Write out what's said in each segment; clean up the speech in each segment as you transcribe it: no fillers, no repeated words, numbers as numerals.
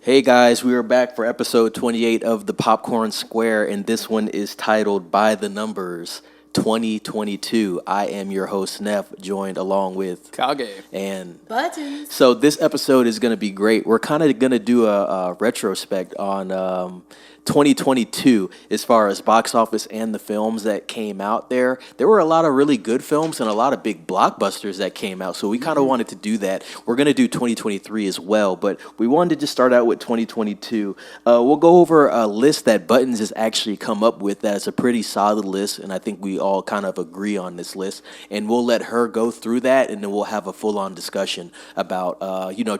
Hey guys, we are back for episode 28 of the Popcorn Square, and this one is titled By the Numbers 2022. I am your host, Neff, joined along with Kage. And Buttons. So this episode is going to be great. We're kind of going to do a retrospect on 2022 as far as box office and the films that came out there. There were a lot of really good films and a lot of big blockbusters that came out. So we kind of wanted to do that. We're going to do 2023 as well, but we wanted to just start out with 2022. We'll go over a list that Buttons has actually come up with that is a pretty solid list, and I think we all kind of agree on this list. And we'll let her go through that, and then we'll have a full-on discussion about,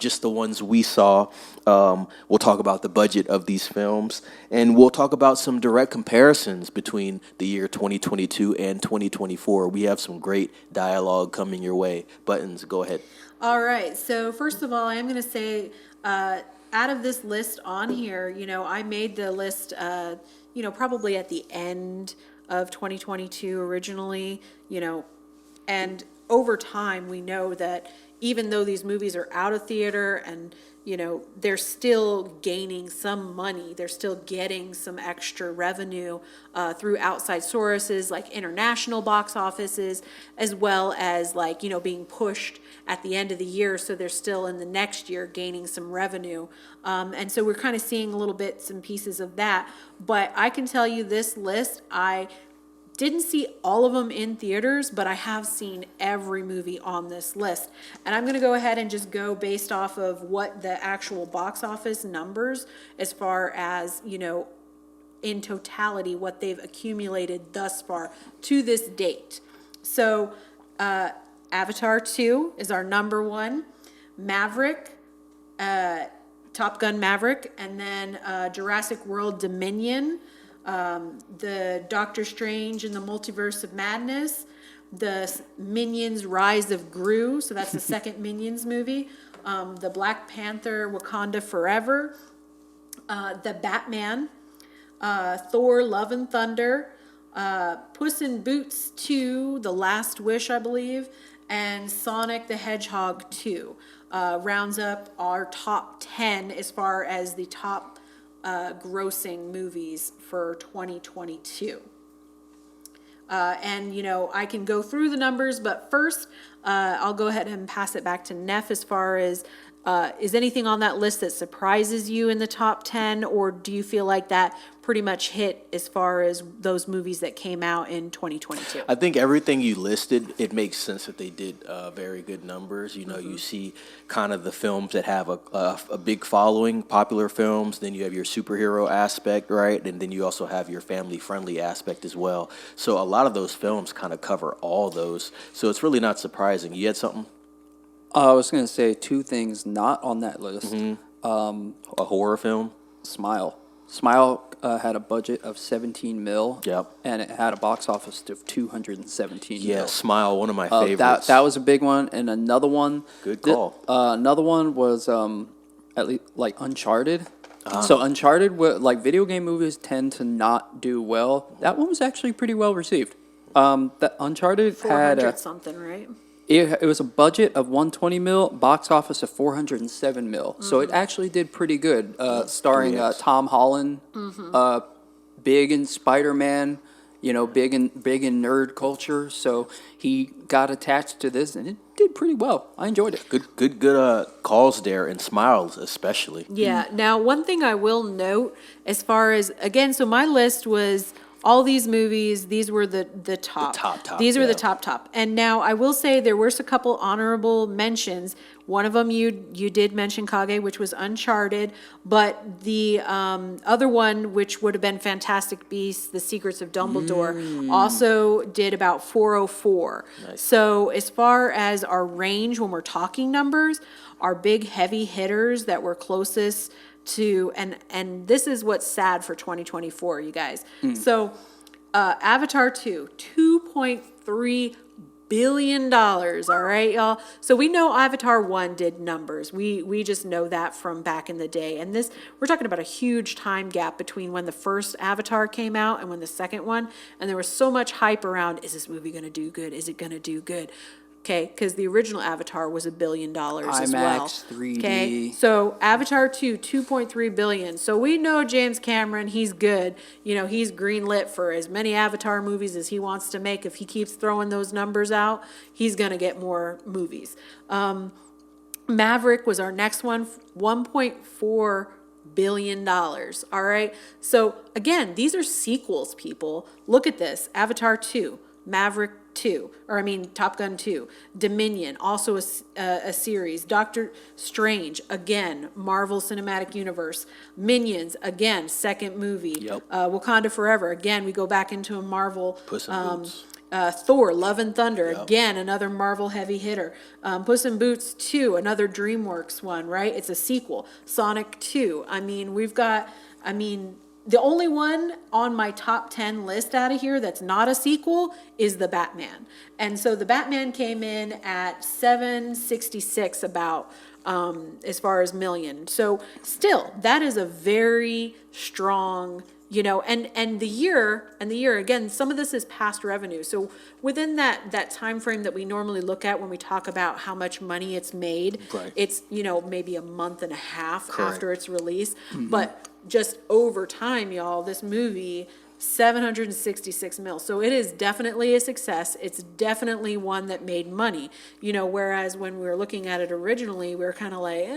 just the ones we saw. We'll talk about the budget of these films, and we'll talk about some direct comparisons between the year 2022 and 2024. We have some great dialogue coming your way. Buttons, go ahead. All right. So first of all, I am going to say, out of this list on here, I made the list, probably at the end of 2022 originally, and over time we know that even though these movies are out of theater and they're still gaining some money. They're still getting some extra revenue through outside sources like international box offices, as well as being pushed at the end of the year. So they're still in the next year gaining some revenue. And so we're kind of seeing a little bits and pieces of that. But I can tell you this list, I didn't see all of them in theaters, but I have seen every movie on this list. And I'm going to go ahead and just go based off of what the actual box office numbers, as far as, in totality, what they've accumulated thus far to this date. So Avatar 2 is our number one. Maverick, Top Gun Maverick, and then Jurassic World Dominion, the Doctor Strange and the Multiverse of Madness, the Minions Rise of Gru, so that's the second Minions movie, the Black Panther Wakanda Forever, the Batman, Thor Love and Thunder, Puss in Boots 2, The Last Wish, I believe, and Sonic the Hedgehog 2 rounds up our top 10 as far as the top grossing movies for 2022. And I can go through the numbers, but first I'll go ahead and pass it back to Neff as far as is anything on that list that surprises you in the top 10, or do you feel like that pretty much hit as far as those movies that came out in 2022? I think everything you listed, it makes sense that they did very good numbers. You see kind of the films that have a big following, popular films. Then you have your superhero aspect, right? And then you also have your family-friendly aspect as well. So a lot of those films kind of cover all those. So it's really not surprising. You had something? I was going to say two things not on that list. A horror film? Smile. Smile had a budget of 17 mil. Yep. And it had a box office of 217 mil. Yeah, Smile, one of my favorites. That was a big one. And another one. Good call. Another one was at least Uncharted. So Uncharted, video game movies tend to not do well. That one was actually pretty well received. That Uncharted 400 had something, right? It was a budget of 120 mil, box office of 407 mil. So it actually did pretty good. Starring Tom Holland, big in Spider-Man, big in nerd culture. So he got attached to this, and it did pretty well. I enjoyed it. Good calls there, and Smiles especially. Yeah. Now, one thing I will note, as far as, again, so my list was all these movies, these were the top. The top, These were the top. And now I will say there were a couple honorable mentions. One of them you did mention, Kage, which was Uncharted. But the other one, which would have been Fantastic Beasts, The Secrets of Dumbledore, also did about 404. Nice. So as far as our range, when we're talking numbers, our big heavy hitters that were closest to, and this is what's sad for 2024, you guys. So Avatar 2, $2.3 billion, all right, y'all? So we know Avatar 1 did numbers. We just know that from back in the day. And this, we're talking about a huge time gap between when the first Avatar came out and when the second one, and there was so much hype around, is this movie going to do good? Is it going to do good? Okay, because the original Avatar was $1 billion as well. IMAX, 3D. Okay, so Avatar 2, 2.3 billion. So we know James Cameron, he's good. You know, he's greenlit for as many Avatar movies as he wants to make. If he keeps throwing those numbers out, he's gonna get more movies. Maverick was our next one, $1.4 billion. All right. So again, these are sequels, people. Look at this. Avatar 2, Maverick 2, Top Gun 2, Dominion, also a series, Doctor Strange, again, Marvel Cinematic Universe, Minions, again, second movie, Wakanda Forever, again, we go back into a Marvel, Puss in Boots. Thor, Love and Thunder, again, another Marvel heavy hitter. Puss in Boots 2, another DreamWorks one, right? It's a sequel. Sonic 2. The only one on my top 10 list out of here that's not a sequel is The Batman. And so The Batman came in at 766 about, as far as million. So still, that is a very strong, and the year again, some of this is past revenue. So within that time frame that we normally look at when we talk about how much money it's made, right. It's, maybe a month and a half after its release. But just over time, y'all, this movie, 766 mil. So it is definitely a success. It's definitely one that made money, whereas when we were looking at it originally, we were kind of like,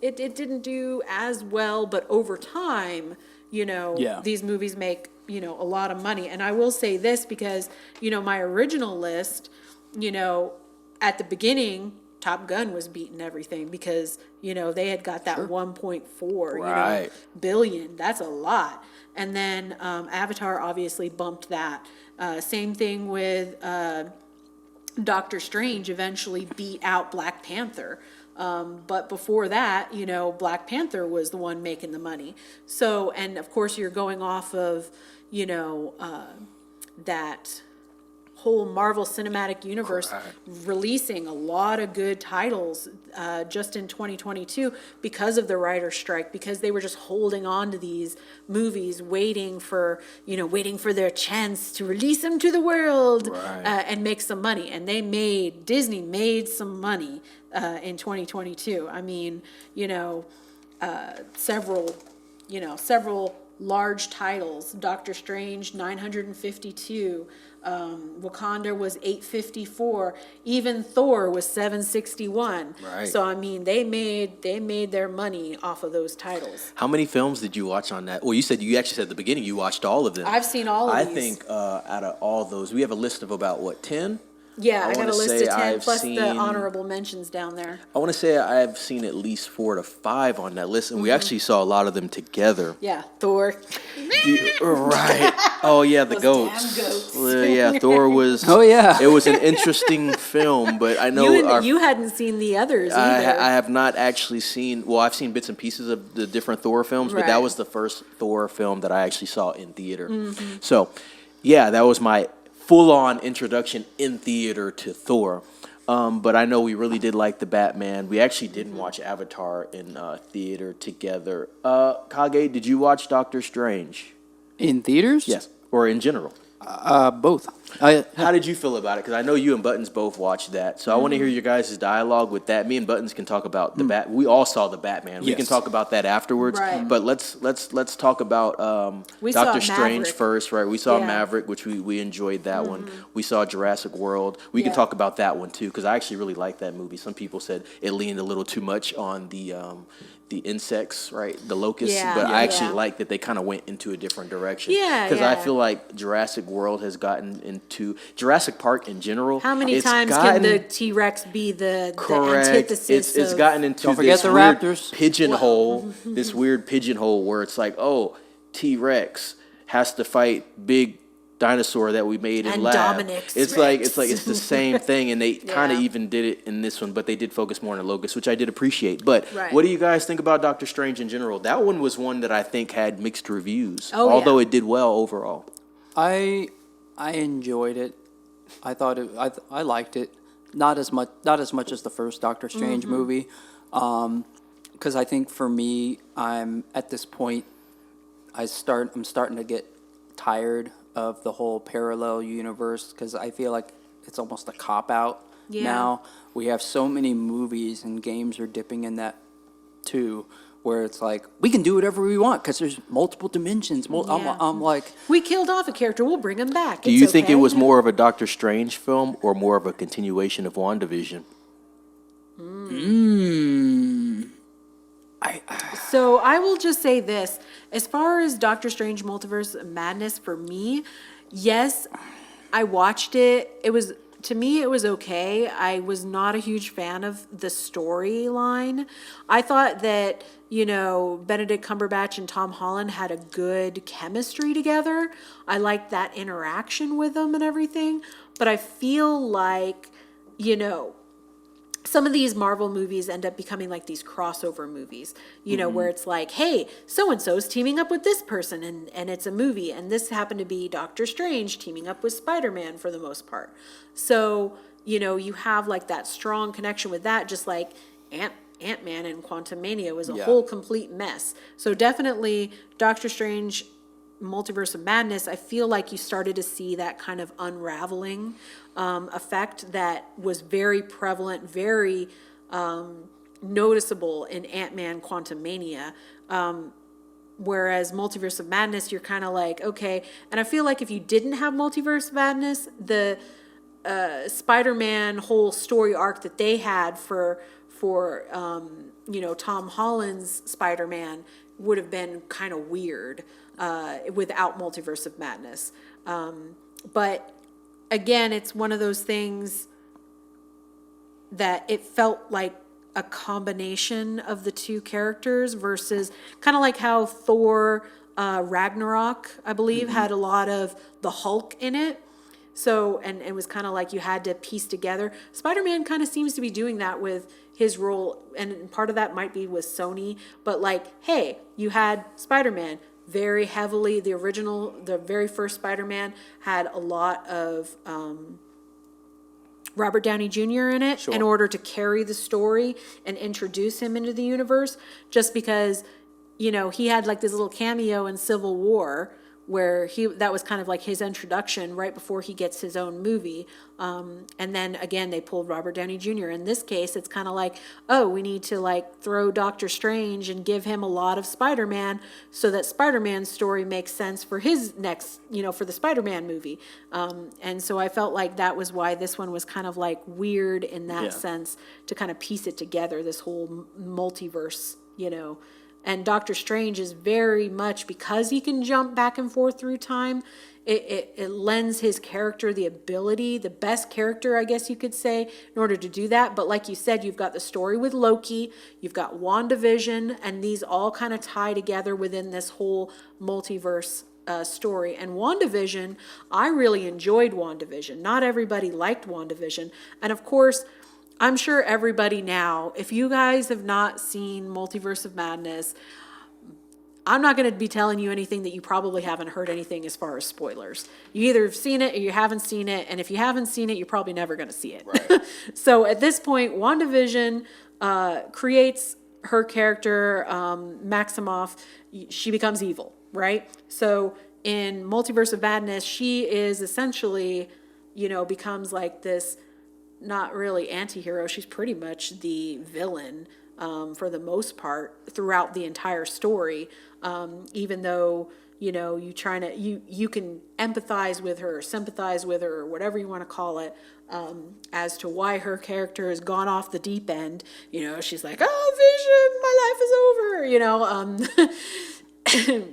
it didn't do as well, but over time, these movies make, a lot of money. And I will say this because, my original list, at the beginning, Top Gun was beating everything because, they had got that 1.4 billion. That's a lot. And then Avatar obviously bumped that. Same thing with Doctor Strange eventually beat out Black Panther. But before that, Black Panther was the one making the money. So, and of course you're going off of, that whole Marvel Cinematic Universe releasing a lot of good titles just in 2022 because of the writer's strike, because they were just holding on to these movies, waiting for their chance to release them to the world and make some money. And Disney made some money in 2022. Several large titles. Doctor Strange, 952. Wakanda was 854. Even Thor was 761. Right. So they made their money off of those titles. How many films did you watch on that? Well, you actually said at the beginning you watched all of them. I've seen all of these. I think out of all those, we have a list of about 10? Yeah, I got a list of 10 plus seen, the honorable mentions down there. I want to say I've seen at least 4 to 5 on that list, and we actually saw a lot of them together. Yeah, Thor. Right. Oh, yeah, the goats. Damn goats. Yeah, Thor was... Oh, yeah. It was an interesting film, but I know... You hadn't seen the others either. I have not actually seen... Well, I've seen bits and pieces of the different Thor films, but that was the first Thor film that I actually saw in theater. So, yeah, that was my full-on introduction in theater to Thor. But I know we really did like the Batman. We actually didn't watch Avatar in theater together. Kage, did you watch Doctor Strange? In theaters? Yes, or in general? Both. How did you feel about it? Because I know you and Buttons both watched that, so I want to hear your guys' dialogue with that. Me and Buttons can talk about the Bat. We all saw the Batman. We can talk about that afterwards. Right. But let's talk about Doctor Strange first, right? We saw Maverick, which we enjoyed that one. We saw Jurassic World. We can talk about that one too, because I actually really liked that movie. Some people said it leaned a little too much on the insects, right? The locusts. But I actually like that they kind of went into a different direction. Because I feel like Jurassic World has gotten into Jurassic Park in general. How many times can the T-Rex be the antithesis? It's gotten into Don't forget this the weird raptors. pigeonhole. This weird pigeonhole where it's like, oh, T-Rex has to fight big dinosaur that we made in and lab. Dominic's It's Rex. like it's the same thing, and they kind of even did it in this one, but they did focus more on the locust, which I did appreciate. But what do you guys think about Doctor Strange in general? That one was one that I think had mixed reviews, although it did well overall. I enjoyed it. I thought I liked it. Not as much as the first Doctor Strange movie, because I think for me, I'm at this point, I'm starting to get tired of the whole parallel universe, because I feel like it's almost a cop-out now. We have so many movies and games are dipping in that too, where it's like, we can do whatever we want because there's multiple dimensions. I'm like... We killed off a character, we'll bring him back. Do you think it was more of a Doctor Strange film or more of a continuation of WandaVision? So I will just say this. As far as Doctor Strange Multiverse of Madness, for me, yes, I watched it. To me, it was okay. I was not a huge fan of the storyline. I thought that, Benedict Cumberbatch and Tom Holland had a good chemistry together. I liked that interaction with them and everything. But I feel like, some of these Marvel movies end up becoming like these crossover movies, where it's like, hey, so-and-so's teaming up with this person and it's a movie. And this happened to be Doctor Strange teaming up with Spider-Man for the most part. So, you have like that strong connection with that, just like Ant-Man and Quantumania was a whole complete mess. So definitely Doctor Strange Multiverse of Madness, I feel like you started to see that kind of unraveling effect that was very prevalent, very noticeable in Ant-Man Quantumania. Whereas Multiverse of Madness, you're kind of like, okay. And I feel like if you didn't have Multiverse of Madness, the Spider-Man whole story arc that they had for Tom Holland's Spider-Man would have been kind of weird without Multiverse of Madness. But again, it's one of those things that it felt like a combination of the two characters versus kind of like how Thor Ragnarok, I believe, had a lot of the Hulk in it. So, and it was kind of like you had to piece together. Spider-Man kind of seems to be doing that with his role, and part of that might be with Sony, but like, hey, you had Spider-Man very heavily, the very first Spider-Man had a lot of Robert Downey Jr. in it in order to carry the story and introduce him into the universe, just because, he had like this little cameo in Civil War where that was kind of like his introduction right before he gets his own movie. And then again, they pulled Robert Downey Jr. In this case, it's kind of like, oh, we need to like throw Doctor Strange and give him a lot of Spider-Man so that Spider-Man's story makes sense for his next, for the Spider-Man movie. And so I felt like that was why this one was kind of like weird in that sense, to kind of piece it together, this whole multiverse, And Doctor Strange is very much, because he can jump back and forth through time, it lends his character the ability, the best character, I guess you could say, in order to do that. But like you said, you've got the story with Loki, you've got WandaVision, and these all kind of tie together within this whole multiverse story. And WandaVision, I really enjoyed WandaVision. Not everybody liked WandaVision. And of course, I'm sure everybody now, if you guys have not seen Multiverse of Madness, I'm not going to be telling you anything that you probably haven't heard anything as far as spoilers. You either have seen it or you haven't seen it, and if you haven't seen it, you're probably never going to see it. Right. So at this point, WandaVision creates her character, Maximoff. She becomes evil, right? So in Multiverse of Madness, she is essentially, becomes like this, not really anti-hero. She's pretty much the villain for the most part throughout the entire story. Even though, you can empathize with her, or sympathize with her, or whatever you want to call it, as to why her character has gone off the deep end. She's like, oh, Vision, my life is over,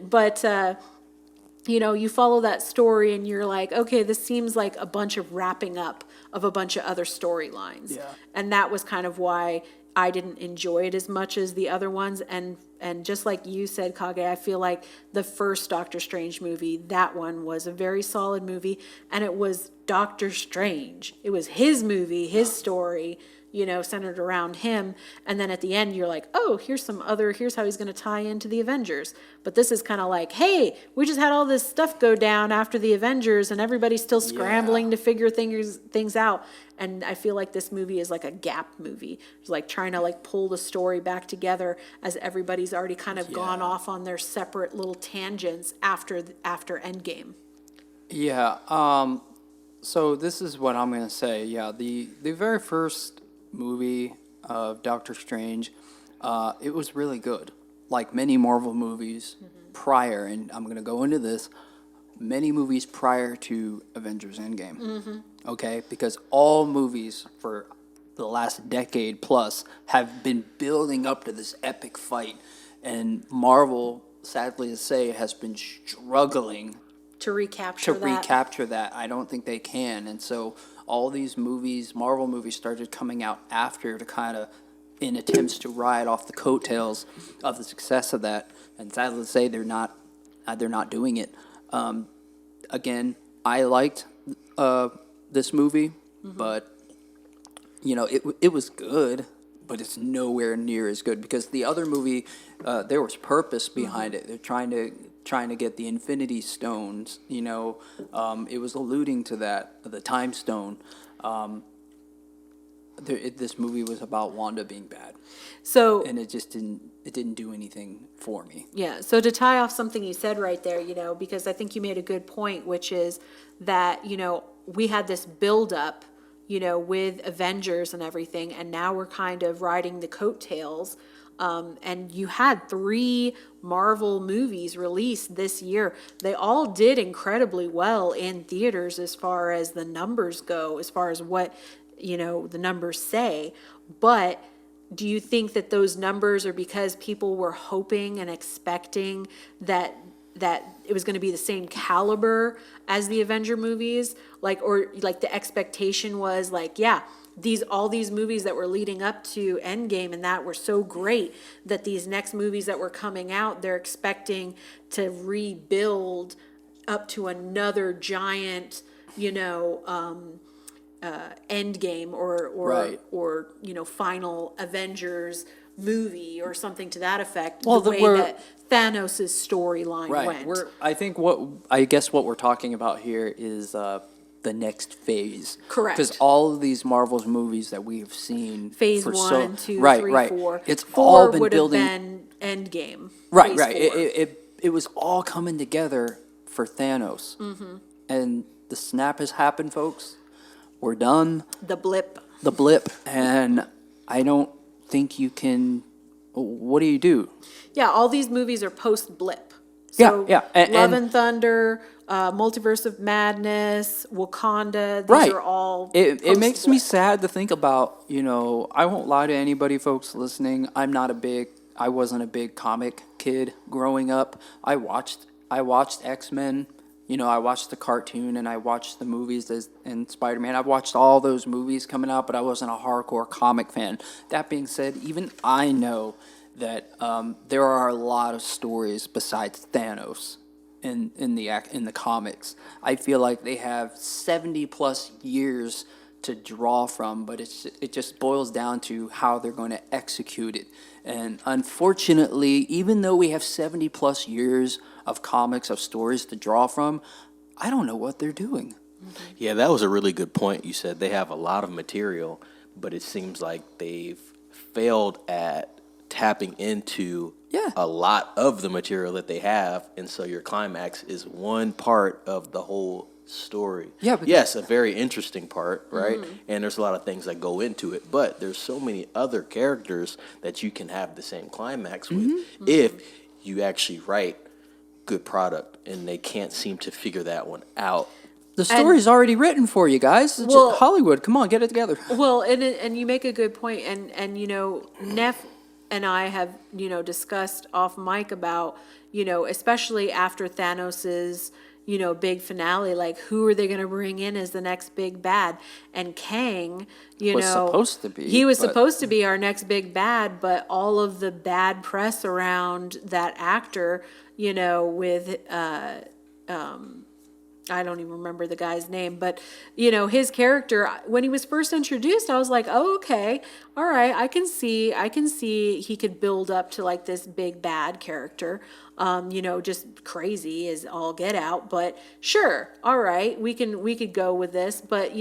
but, you follow that story and you're like, okay, this seems like a bunch of wrapping up of a bunch of other storylines. Yeah. And that was kind of why I didn't enjoy it as much as the other ones. And just like you said, Kage, I feel like the first Doctor Strange movie, that one was a very solid movie. And it was Doctor Strange. It was his movie, his story, centered around him. And then at the end, you're like, oh, here's how he's going to tie into the Avengers. But this is kind of like, hey, we just had all this stuff go down after the Avengers and everybody's still scrambling to figure things out. And I feel like this movie is like a gap movie. It's like trying to like pull the story back together as everybody's already kind of gone off on their separate little tangents after Endgame. Yeah. So this is what I'm gonna say. Yeah, the very first movie of Doctor Strange, it was really good. Like many Marvel movies prior, and I'm gonna go into this. Many movies prior to Avengers Endgame. Okay, because all movies for the last decade plus have been building up to this epic fight, and Marvel, sadly to say, has been struggling To recapture to that. recapture that. I don't think they can. And so all these movies, Marvel movies, started coming out after to kind of in attempts to ride off the coattails of the success of that. And sadly to say, they're not doing it. Again, I liked this movie, but it was good, but it's nowhere near as good because the other movie, there was purpose behind it. They're trying to get the Infinity Stones. It was alluding to that, the Time Stone. This movie was about Wanda being bad, So and it didn't do anything for me. yeah, so to tie off something you said right there, because I think you made a good point, which is that, we had this buildup, with Avengers and everything, and now we're kind of riding the coattails. And you had 3 Marvel movies released this year. They all did incredibly well in theaters as far as the numbers go, as far as what, the numbers say. But do you think that those numbers are because people were hoping and expecting that it was going to be the same caliber as the Avenger movies? Or the expectation was yeah, all these movies that were leading up to Endgame and that were so great that these next movies that were coming out, they're expecting to rebuild up to another giant, Endgame Right. or final Avengers movie or something to that effect. Well, the way that Thanos' storyline Right. went. I guess what we're talking about here is the next phase. Correct. Because all of these Marvel's movies that we have seen Phase for 1, 2, right, 3, right. 4. It's 4 all been would building. have been Endgame. Right, Phase right. 4. It was all coming together for Thanos. And the snap has happened, folks. We're done. The blip. The blip. And I don't think you can. What do you do? Yeah, all these movies are post blip. Yeah, So yeah, Love and- and Thunder, Multiverse of Madness, Wakanda. These Right. are all. It makes me post-blip. sad to think about, I won't lie to anybody, folks listening. I wasn't a big comic kid growing up. I watched X-Men, I watched the cartoon and I watched the movies and Spider-Man. I watched all those movies coming out, but I wasn't a hardcore comic fan. That being said, even I know that there are a lot of stories besides Thanos in the comics. I feel like they have 70 plus years to draw from, but it just boils down to how they're going to execute it. And unfortunately, even though we have 70 plus years of comics, of stories to draw from, I don't know what they're doing. Yeah, that was a really good point. You said they have a lot of material, but it seems like they've failed at tapping into a lot of the material that they have, and so your climax is one part of the whole story. Yeah, but yes, a very interesting part, right? And there's a lot of things that go into it, but there's so many other characters that you can have the same climax with if you actually write good product, and they can't seem to figure that one out. The story's already written for you guys. It's Well- just Hollywood, come on, get it together. Well, and you make a good point, and Neff and I have discussed off mic about especially after Thanos's big finale, like who are they going to bring in as the next big bad? And Kang, Was supposed to be, he was but- supposed to be our next big bad, but all of the bad press around that actor, with I don't even remember the guy's name, but his character, when he was first introduced, I was like, oh, okay, all right, I can see he could build up to like this big bad character, just crazy as all get out, but sure, all right, we could go with this, but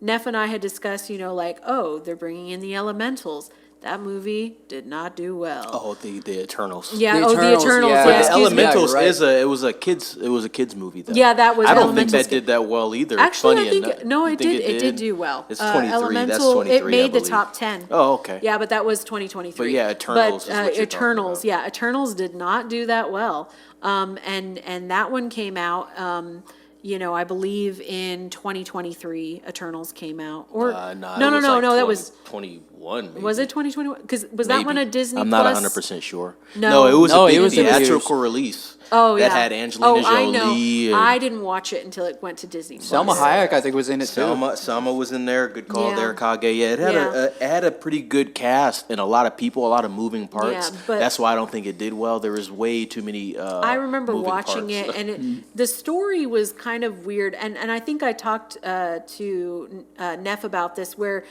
Neff and I had discussed, like, oh, they're bringing in the elementals. that movie did not do well. Oh, the Eternals. Yeah, The the Eternals, Eternals. yeah. Yeah, But The excuse me. Elementals Yeah, you're right. it was a kids movie though. Yeah, that was I don't think Elementals. that did that well either. Actually, Funny I think enough. no, You it think did. It did do well. It's 23. That's Elemental, 23. it made I the believe. top 10. Oh, okay. Yeah, but that was 2023. But yeah, Eternals is But, what you're talking Eternals, about. yeah, Eternals did not do that well. And that one came out. I believe in 2023, Eternals came out. Or Nah, no, it was like that was 21. Maybe. was it 2021? Because was that Maybe. one a Disney? I'm not Plus? 100% sure. No. it was No, a it big was in the theatrical theaters. release. Oh yeah, That had Angelina I know. Jolie. And I didn't watch it until it went to Disney. Selma Plus. Hayek, I think, was in it too. Selma was in there. Good call Yeah. there, Kage. Yeah, it had a pretty good cast and a lot of people, a lot of moving parts. Yeah, but- That's why I don't think it did well. There was way too many. I remember moving watching parts. it, and the story was kind of weird. And I think I talked to Neff about this, where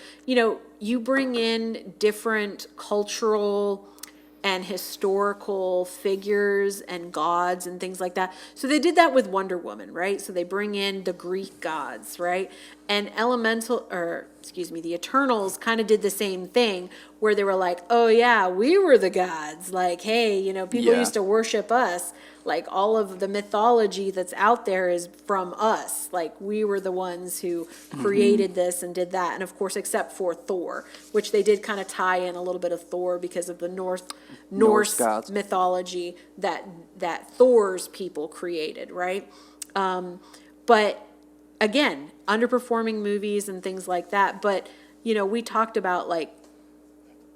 you bring in different cultural and historical figures and gods and things like that. So they did that with Wonder Woman, right? So they bring in the Greek gods, right? And the Eternals kind of did the same thing, where they were like, oh yeah, we were the gods. Like, hey, people Yeah. used to worship us. Like, all of the mythology that's out there is from us. Like, we were the ones who created this and did that. And of course, except for Thor, which they did kind of tie in a little bit of Thor because of the Norse gods. mythology that Thor's people created, right? But again, underperforming movies and things like that. But we talked about, like,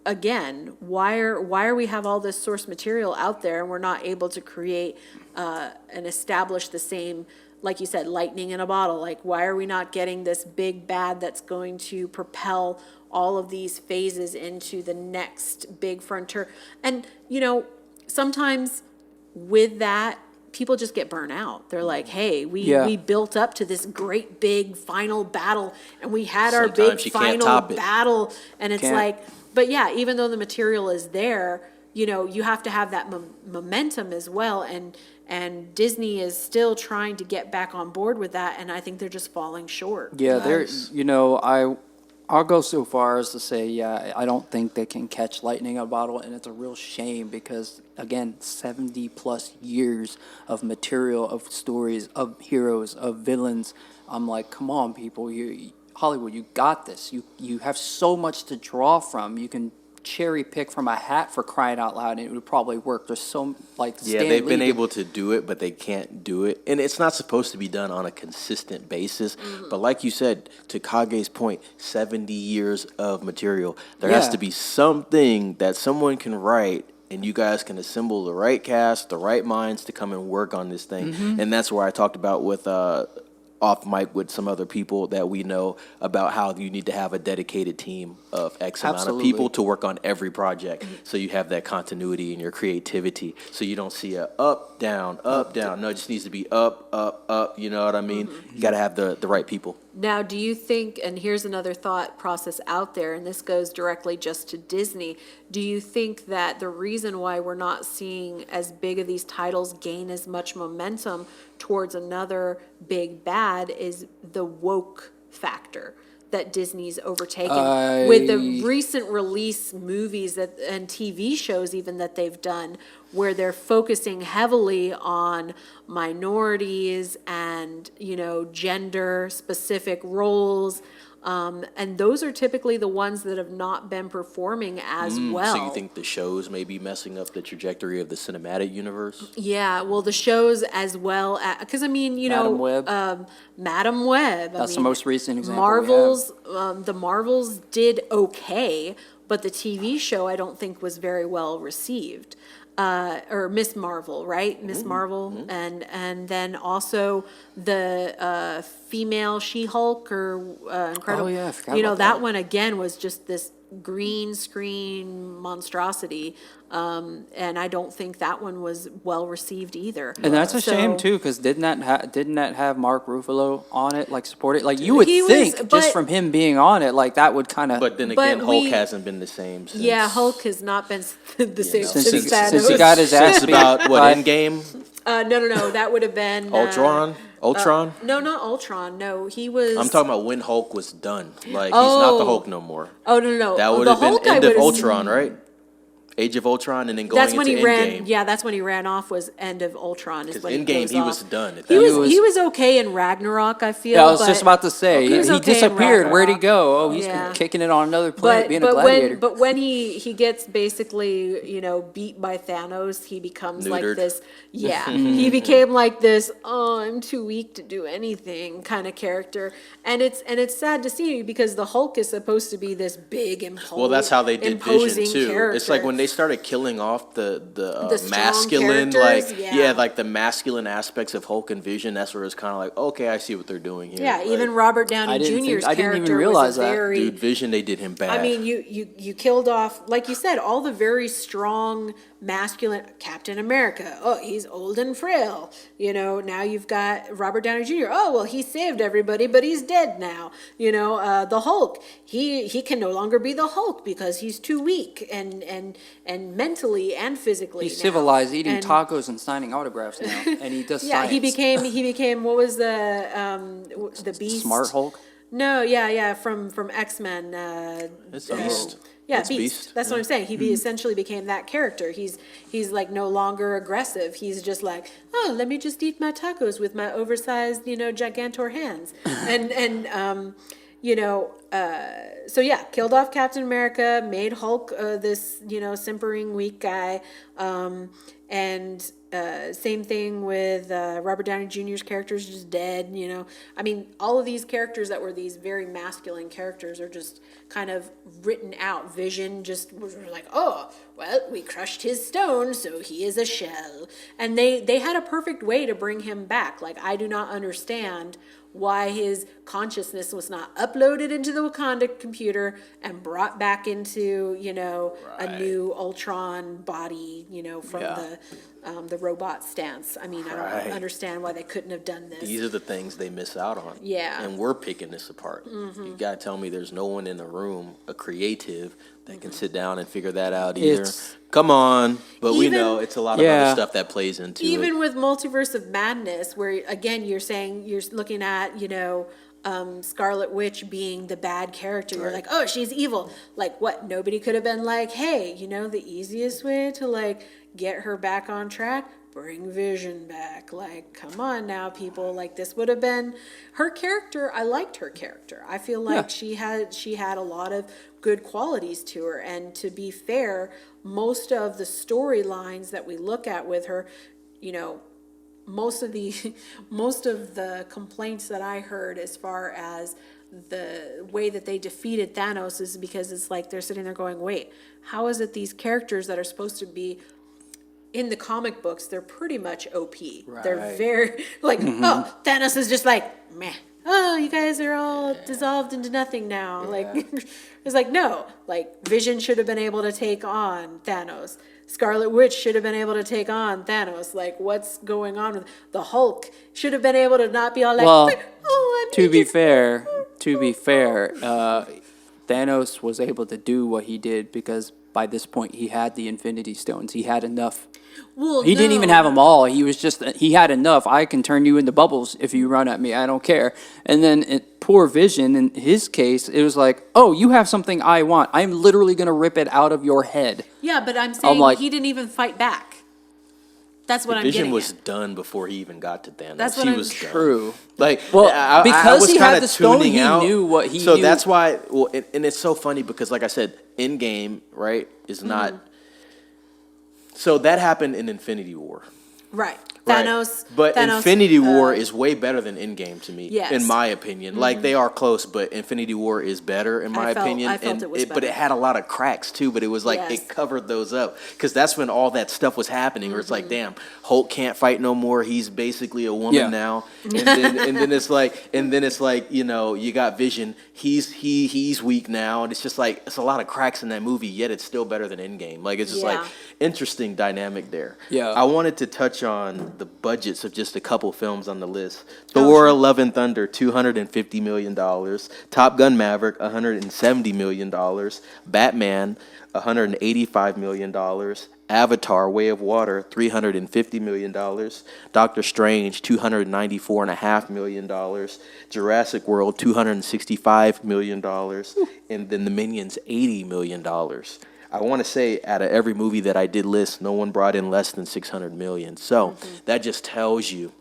again, why are we have all this source material out there and we're not able to create and establish the same, like you said, lightning in a bottle? Like, why are we not getting this big bad that's going to propel all of these phases into the next big frontier? And sometimes with that, people just get burnt out. They're like, hey, we built up to this great big final battle, and we had our big Sometimes you can't final top it. battle, and it's Can't. like, but yeah, even though the material is there, you have to have that momentum as well, and Disney is still trying to get back on board with that, and I think they're just falling short. Yeah, Nice. I'll go so far as to say, yeah, I don't think they can catch lightning in a bottle, and it's a real shame because, again, 70 plus years of material, of stories, of heroes, of villains. I'm like, come on, people, Hollywood, you got this. You have so much to draw from. You can cherry pick from a hat, for crying out loud, and it would probably work. There's so, like, Yeah, Stan they've Lee been did- able to do it, but they can't do it. And it's not supposed to be done on a consistent basis. But like you said, to Kage's point, 70 years of material. There has Yeah. to be something that someone can write, and you guys can assemble the right cast, the right minds to come and work on this thing. And that's where I talked about with off mic with some other people that we know about how you need to have a dedicated team of X amount Absolutely. of people to work on every project, so you have that continuity in your creativity, so you don't see a up down. No, it just needs to be up. You know what I mean? You got to have the right people. Now, do you think, and here's another thought process out there, and this goes directly just to Disney, do you think that the reason why we're not seeing as big of these titles gain as much momentum towards another big bad is the woke factor that Disney's overtaken with the recent release movies and TV shows even that they've done, where they're focusing heavily on minorities and gender specific roles, and those are typically the ones that have not been performing as well. So you think the shows may be messing up the trajectory of the cinematic universe? Yeah, well, the shows as well, because Madam Web. Madam Web. That's the most recent example we Marvels, the Marvels did okay, but the TV show I don't think was very well received. Or Miss Marvel, right? Miss Marvel, and then also the female She-Hulk or Incredible. Oh, yeah, I forgot about that that. one again was just this green screen monstrosity, and I don't think that one was well received either. And that's a shame So- too, because didn't that have Mark Ruffalo on it, like support it? Like you would He was- think, but- just from him being on it, like that would kind of. But then But again, Hulk we- hasn't been the same since. Yeah, Hulk has not been the same since since he Thanos. got his ass Since beat about what by- Endgame, No, that would have been Ultron. Ultron? No, not Ultron. No, he was. I'm talking about when Hulk was done. Like, he's not the Hulk no more. Oh no. That would The have been Hulk I end of would've- Ultron, right? Age of Ultron, and then going That's when into he ran. Endgame. Yeah, that's when he ran off. Was end of Ultron. Is Because when Endgame, goes he off. was done. At He that was, point. he was okay in Ragnarok, I feel. Yeah, I was but just about to say, he was he okay in disappeared. Where'd he Ragnarok. go? Oh, he's Yeah. kicking it on another planet, being a but gladiator. when he gets basically beat by Thanos, he becomes like Neutered. this. Yeah, he became like this. Oh, I'm too weak to do anything kind of character, and it's sad to see because the Hulk is supposed to be this big Well, that's how they did Vision imposing too. character. It's like when they started killing off the strong masculine, characters, like yeah. like the masculine aspects of Hulk and Vision. That's where it's kind of like, okay, I see what they're doing here. Yeah, Like, even Robert Downey I didn't Jr.'s think- I didn't even character realize was a that. very. dude, Vision, they did him bad. I mean, you killed off, like you said, all the very strong masculine Captain America. Oh, he's old and frail. Now you've got Robert Downey Jr. Oh, well, he saved everybody, but he's dead now. The Hulk. He can no longer be the Hulk because he's too weak and mentally and physically. He's now. civilized, eating And- tacos and signing autographs now, and he does Yeah, science. he became what was the Beast? Smart Hulk. No, yeah, from X-Men. It's Beast. Yeah, It's Beast. Beast. That's what I'm saying. He essentially became that character. He's like no longer aggressive. He's just like, oh, let me just eat my tacos with my oversized, gigantor hands. So yeah, killed off Captain America, made Hulk this, simpering weak guy. And same thing with Robert Downey Jr.'s character's just dead, I mean, all of these characters that were these very masculine characters are just kind of written out. Vision just was like, oh, well, we crushed his stone, so he is a shell. And they had a perfect way to bring him back. Like, I do not understand why his consciousness was not uploaded into the Wakanda computer and brought back into, a new Ultron body, from the robot stance. I mean, I Right. don't understand why they couldn't have done this. These are the things they miss out on. Yeah. And we're picking this apart. You gotta tell me there's no one in the room, a creative, that can sit down and figure that out either. It's- Come on. But we Even- know it's a lot of Yeah. other stuff that plays into Even it. with Multiverse of Madness, where again you're saying you're looking at Scarlet Witch being the bad character. You're Right. like, oh, she's evil. Like what? Nobody could have been like, hey, the easiest way to like get her back on track, bring Vision back. Like, come on now, people. Like this would have been her character. I liked her character. I feel like she had a lot of good qualities to her. And to be fair, most of the storylines that we look at with her, most of the complaints that I heard as far as the way that they defeated Thanos is because it's like they're sitting there going, wait, how is it these characters that are supposed to be in the comic books, they're pretty much OP. They're Right. very like, oh, Thanos is just like, meh. Oh, you guys are all dissolved into nothing now. Like, it's like, no, like Vision should have been able to take on Thanos. Scarlet Witch should have been able to take on Thanos. Like, what's going on with the Hulk? Should have been able to not be all like, Well, oh, I'm To be naked." fair, Thanos was able to do what he did because by this point he had the Infinity Stones. He had enough. Well, He didn't even no. have them all. He had enough. I can turn you into bubbles if you run at me. I don't care. And then poor Vision, in his case, it was like, oh, you have something I want. I'm literally going to rip it out of your head. Yeah, but I'm saying like- he didn't even fight back. That's what I'm Vision getting was at. done before he even got to Thanos. That's what he I'm- was done. True. Like, Well, I because was he had kinda the stone, tuning he out. knew what he So knew. that's why. Well, and it's so funny because, like I said, Endgame, right, is not. So that happened in Infinity War. Right. Right. But Thanos, Infinity War is way better than Endgame to me, Yes. in my opinion. Like, they are close, but Infinity War is better, in my opinion. I felt it was But it better. had a lot of cracks, too, but it was like, Yes. it covered those up. Because that's when all that stuff was happening, where it's like, damn, Hulk can't fight no more. He's basically a woman Yeah. now. And then it's like, you got Vision. He's weak now. And it's just like, it's a lot of cracks in that movie, yet it's still better than Endgame. Like, it's just like, Yeah. interesting dynamic there. Yeah. I wanted to touch on the budgets of just a couple films on the list. Thor: Love and Thunder, $250 million. Top Gun: Maverick, $170 million. Batman, $185 million. Avatar: Way of Water, $350 million. Doctor Strange, $294.5 million. Jurassic World, $265 million. And then The Minions, $80 million. I want to say out of every movie that I did list, no one brought in less than $600 million. So that just tells you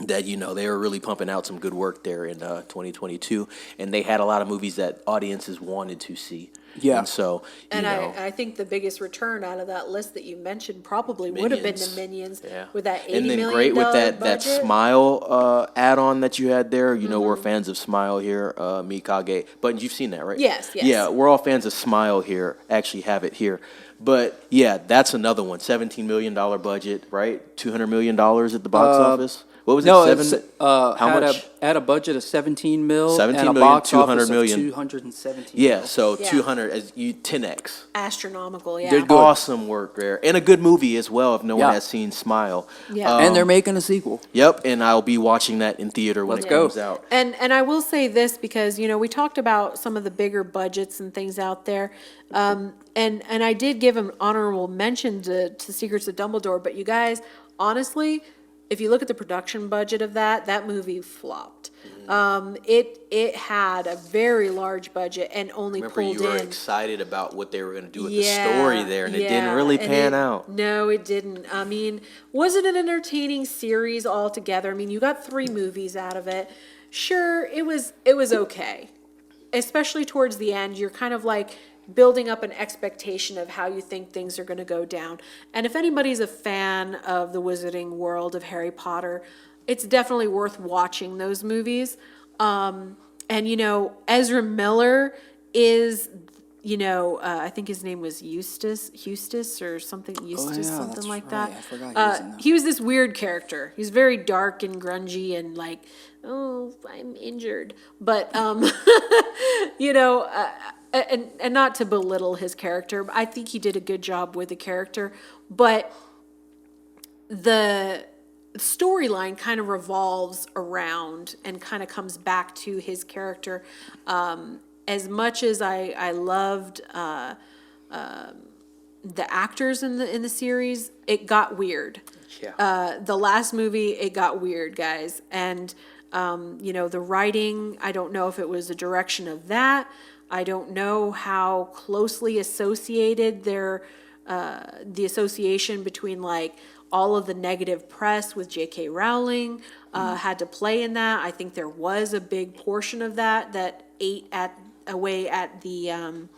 that, you know, they were really pumping out some good work there in 2022. And they had a lot of movies that audiences wanted to see. Yeah. And so, you know. I think the biggest return out of that list that you mentioned probably would have been the Minions with that $80 and then million great with that budget. Smile add-on that you had there. You know, we're fans of Smile here, me, Kage. But you've seen that, right? Yes, yes. Yeah, we're all fans of Smile here. Actually have it here. But, yeah, that's another one. $17 million budget, right? $200 million at the box office. What was it? No, Seven? it's How much? Had a budget of 17 mil 17 and a million, box 200 office million. of 217 Yeah, mil. so Yeah. 200 as you 10x. Astronomical, yeah. Did good. Awesome work there, and a good movie as well. If no one Yeah. has seen Smile, Yeah. And they're making a sequel. Yep, and I'll be watching that in theater when Let's it go. comes out. And I will say this because, you know, we talked about some of the bigger budgets and things out there. And I did give an honorable mention to Secrets of Dumbledore, but you guys, honestly, if you look at the production budget of that movie flopped. It had a very large budget and only Remember, pulled you were in. excited about what they were going to do with the story there, and it didn't yeah, really and pan out. No, it didn't. I mean, was it an entertaining series altogether? I mean, you got 3 movies out of it. Sure, it was okay. Especially towards the end, you're kind of like building up an expectation of how you think things are going to go down. And if anybody's a fan of the Wizarding World of Harry Potter, it's definitely worth watching those movies. And, you know, Ezra Miller is, you know, I think his name was Eustace or something, Eustace, yeah, something that's like right. that. I forgot he was in that. He was this weird character. He's very dark and grungy and like, oh, I'm injured. But, you know, and not to belittle his character, I think he did a good job with the character. But the storyline kind of revolves around and kind of comes back to his character. As much as I loved the actors in the series, it got weird. Yeah. The last movie, it got weird, guys. And, you know, the writing, I don't know if it was the direction of that. I don't know how closely associated the association between like all of the negative press with J.K. Rowling had to play in that. I think there was a big portion of that ate away at the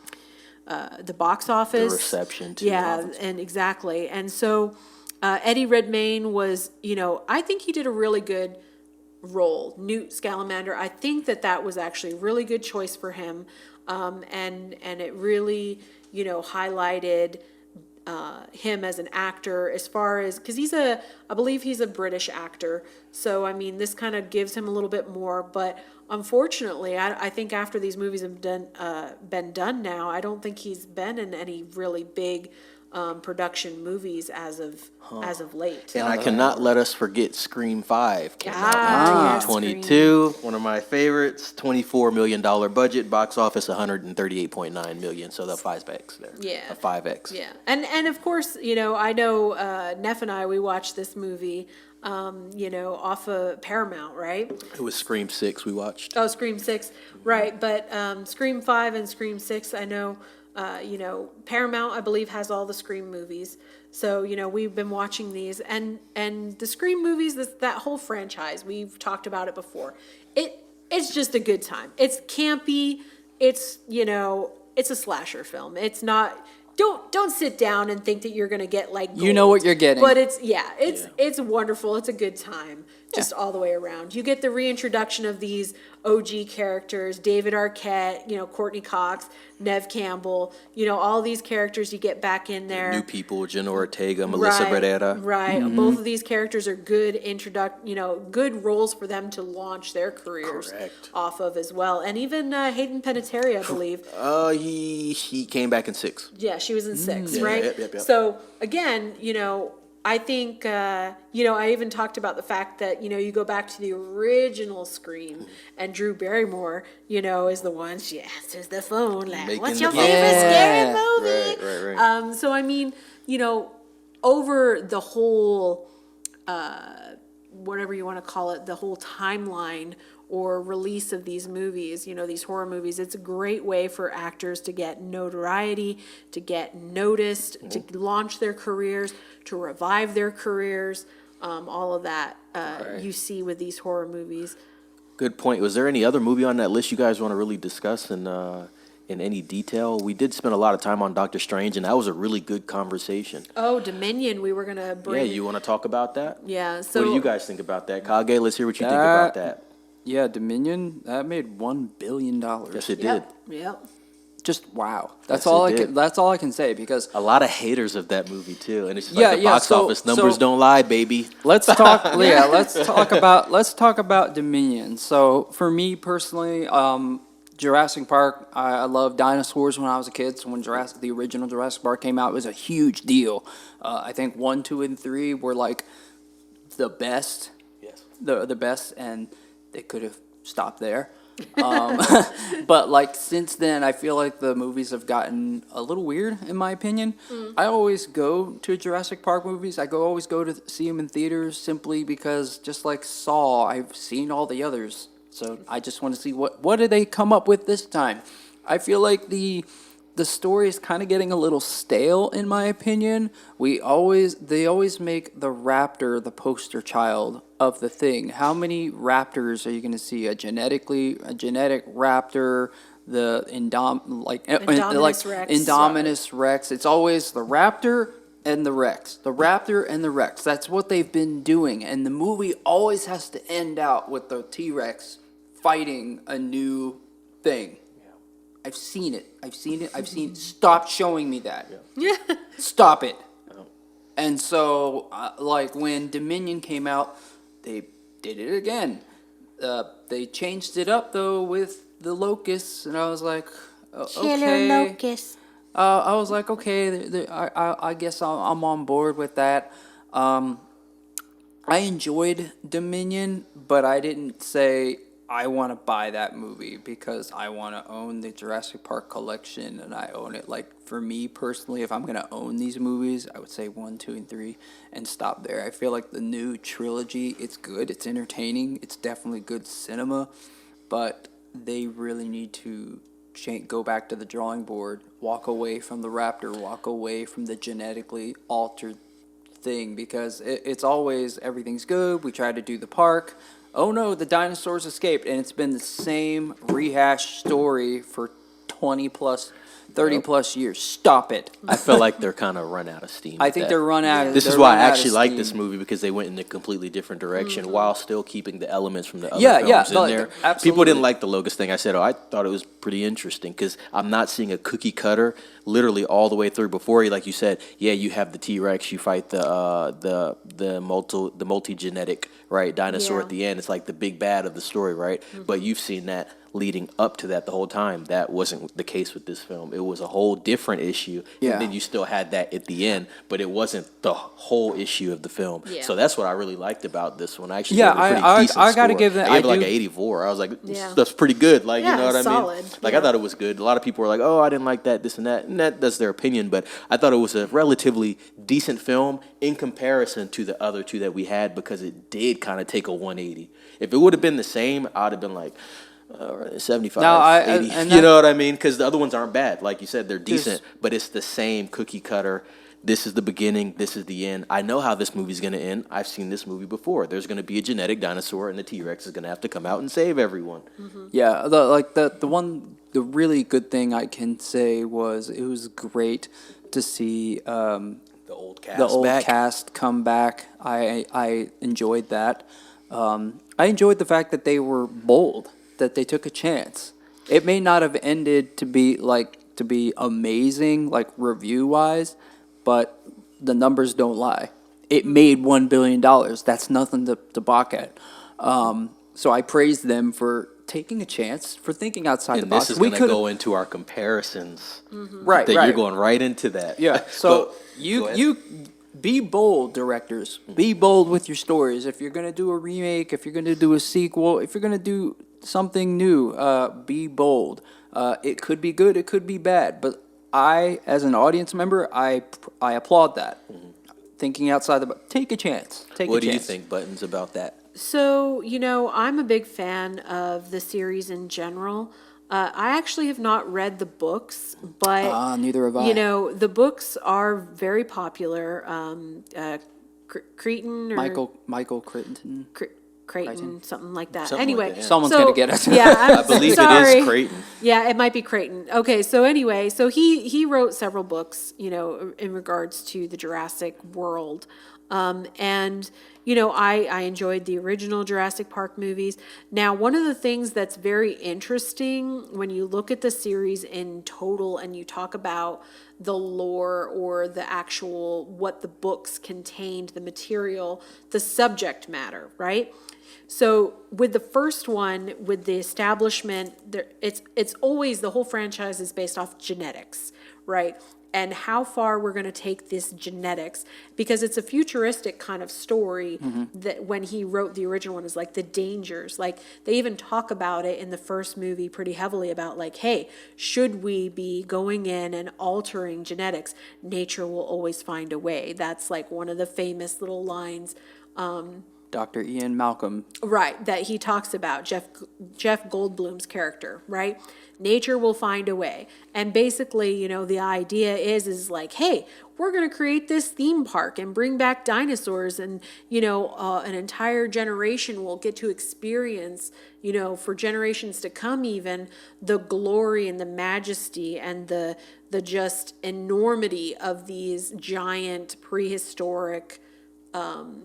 box office. The reception, too. Yeah, and exactly. And so Eddie Redmayne was, you know, I think he did a really good role. Newt Scamander, I think that was actually a really good choice for him. And it really, you know, highlighted him as an actor as far as, because I believe he's a British actor. So, I mean, this kind of gives him a little bit more. But unfortunately, I think after these movies have been done now, I don't think he's been in any really big production movies as of late. And I cannot let us forget Scream 5 came out yeah, in 2022. One of my favorites. $24 million budget, box office $138.9 million. So the 5x there. Yeah. A 5x. Yeah, and of course, you know, I know Neff and I, we watched this movie, you know, off of Paramount, right? It was Scream 6 we watched. Oh, Scream 6, right, but Scream 5 and Scream 6, I know, you know, Paramount, I believe, has all the Scream movies. So, you know, we've been watching these, and the Scream movies, that whole franchise, we've talked about it before. It's just a good time. It's campy. It's, you know, it's a slasher film. It's not. Don't sit down and think that you're gonna get like gold. You know what you're getting. But it's wonderful. It's a good time, just all the way around. You get the reintroduction of these OG characters: David Arquette, you know, Courtney Cox, Nev Campbell. You know, all these characters you get back in there. New people: Jenna Ortega, Melissa Right, Barrera. Right. Both of these characters are good good roles for them to launch their careers Correct. off of as well. And even Hayden Panettiere, I believe. He came back in 6. Yeah, she was in 6, Yeah, right? yep. So again, you know, I think, you know, I even talked about the fact that, you know, you go back to the original Scream and Drew Barrymore, you know, is the one, she answers the phone like, Making what's the your phone favorite call. scary movie? Right. So, I mean, you know, over the whole, whatever you want to call it, the whole timeline or release of these movies, you know, these horror movies, it's a great way for actors to get notoriety, to get noticed, to launch their careers, to revive their careers, all of that you see with these horror movies. Good point. Was there any other movie on that list you guys want to really discuss in any detail? We did spend a lot of time on Doctor Strange, and that was a really good conversation. Oh, Dominion, we were going to bring. Yeah, you want to talk about that? Yeah, so. What do you guys think about that? Kage, let's hear what you think about that. Yeah, Dominion, that made $1 billion. Yes, it did. Yep. Just wow. That's Yes, all it I did. can. That's all I can say because A lot of haters of that movie too, and it's just Yeah, like the yeah, box so- office numbers so- don't lie, baby. let's talk. Yeah, let's talk about Dominion. So for me personally, Jurassic Park. I love dinosaurs when I was a kid. So when the original Jurassic Park came out, it was a huge deal. I think 1, 2, and 3 were like the best. Yes. The best, and they could have stopped there. But like since then, I feel like the movies have gotten a little weird, in my opinion. I always go to Jurassic Park movies. I always go to see them in theaters simply because, just like Saw, I've seen all the others, so I just want to see what did they come up with this time. I feel like the story is kind of getting a little stale, in my opinion. They always make the raptor the poster child of the thing. How many raptors are you going to see? A genetic raptor, the Indominus Rex. Indominus Rex. It's always the raptor and the Rex. The raptor and the Rex. That's what they've been doing, and the movie always has to end out with the T-Rex fighting a new thing. I've seen it. Stop showing me that. Yeah. Stop it. And so, like, when Dominion came out, they did it again. They changed it up, though, with the locusts, and I was like, okay. Killer locust. I was like, okay, I guess I'm on board with that. I enjoyed Dominion, but I didn't say I want to buy that movie because I want to own the Jurassic Park collection and I own it. Like, for me personally, if I'm going to own these movies, I would say 1, 2, and 3 and stop there. I feel like the new trilogy, it's good, it's entertaining, it's definitely good cinema, but they really need to go back to the drawing board, walk away from the raptor, walk away from the genetically altered thing, because it's always everything's good, we try to do the park, oh no, the dinosaurs escaped, and it's been the same rehashed story for 20 plus, 30 plus years. Stop it. I feel like they're kind of run out of steam. I with think that. they're run out. This is they're why run I out of actually like steam. this movie, because they went in a completely different direction while still keeping the elements from the other Yeah, films yeah, in no, there. absolutely. People didn't like the locust thing. I said, I thought it was pretty interesting because I'm not seeing a cookie cutter literally all the way through. Before you, like you said, yeah, you have the T-Rex, you fight the multi-genetic dinosaur Yeah. at the end. It's like the big bad of the story, right? But you've seen that leading up to that the whole time. That wasn't the case with this film. It was a whole different issue. Yeah. And then you still had that at the end, but it wasn't the whole issue of the film. Yeah. So that's what I really liked about this one. I actually Yeah, gave it a pretty I decent gotta score. give that- I gave it I like do- an 84. I was like, Yeah. that's pretty good. Like, Yeah, you know what I solid. mean? Like, Yeah. I thought it was good. A lot of people were like, oh, I didn't like that, this and that's their opinion. But I thought it was a relatively decent film in comparison to the other two that we had, because it did kind of take a 180. If it would have been the same, I would have been like, 75, No, 80. and You that- know what I mean? Because the other ones aren't bad. Like you said, they're decent, but it's the same cookie cutter. This is the beginning. This is the end. I know how this movie's going to end. I've seen this movie before. There's going to be a genetic dinosaur, and the T-Rex is going to have to come out and save everyone. Yeah, the really good thing I can say was it was great to see The old cast the old back. cast come back. I enjoyed that. I enjoyed the fact that they were bold, that they took a chance. It may not have ended to be amazing, like review wise, but the numbers don't lie. It made $1 billion. That's nothing to balk at. So I praise them for taking a chance, for thinking outside the And box. this is going to go into our comparisons. right, That right. you're going right into that. Yeah. So But- go ahead. you Be bold, directors. Be bold with your stories. If you're going to do a remake, if you're going to do a sequel, if you're going to do something new, be bold. It could be good, it could be bad, but I, as an audience member, I applaud that. Thinking outside the box. Take a chance. What do you think, Buttons, about that? So, I'm a big fan of the series in general. I actually have not read the books, but neither have I. The books are very popular. Cretan or Michael Crichton. Creighton, something like that. Something like Anyway, that, yeah. Someone's gonna get us. Yeah, I believe sorry. it is Creighton. Yeah, it might be Creighton. Okay, so anyway, so he wrote several books, in regards to the Jurassic World. And I enjoyed the original Jurassic Park movies. Now, one of the things that's very interesting when you look at the series in total and you talk about the lore or the actual, what the books contained, the material, the subject matter, right? So with the first one, with the establishment, it's always, the whole franchise is based off genetics, right? And how far we're going to take this genetics, because it's a futuristic kind of story that when he wrote the original one is like the dangers. Like they even talk about it in the first movie pretty heavily about like, hey, should we be going in and altering genetics? Nature will always find a way. That's like one of the famous little lines. Dr. Ian Malcolm. Right, that he talks about, Jeff Goldblum's character, right? Nature will find a way. And basically, the idea is like, hey, we're going to create this theme park and bring back dinosaurs and, an entire generation will get to experience, for generations to come even, the glory and the majesty and the just enormity of these giant prehistoric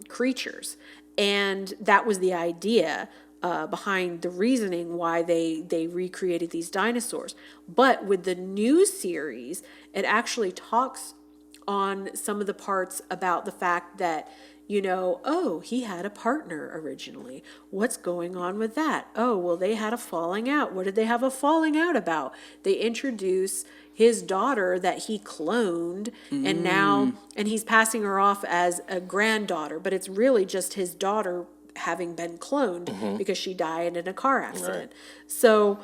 creatures. And that was the idea behind the reasoning why they recreated these dinosaurs. But with the new series, it actually talks on some of the parts about the fact that, he had a partner originally. What's going on with that? Oh, well, they had a falling out. What did they have a falling out about? They introduce his daughter that he cloned and he's passing her off as a granddaughter, but it's really just his daughter having been cloned because she died in a car accident. Right. So,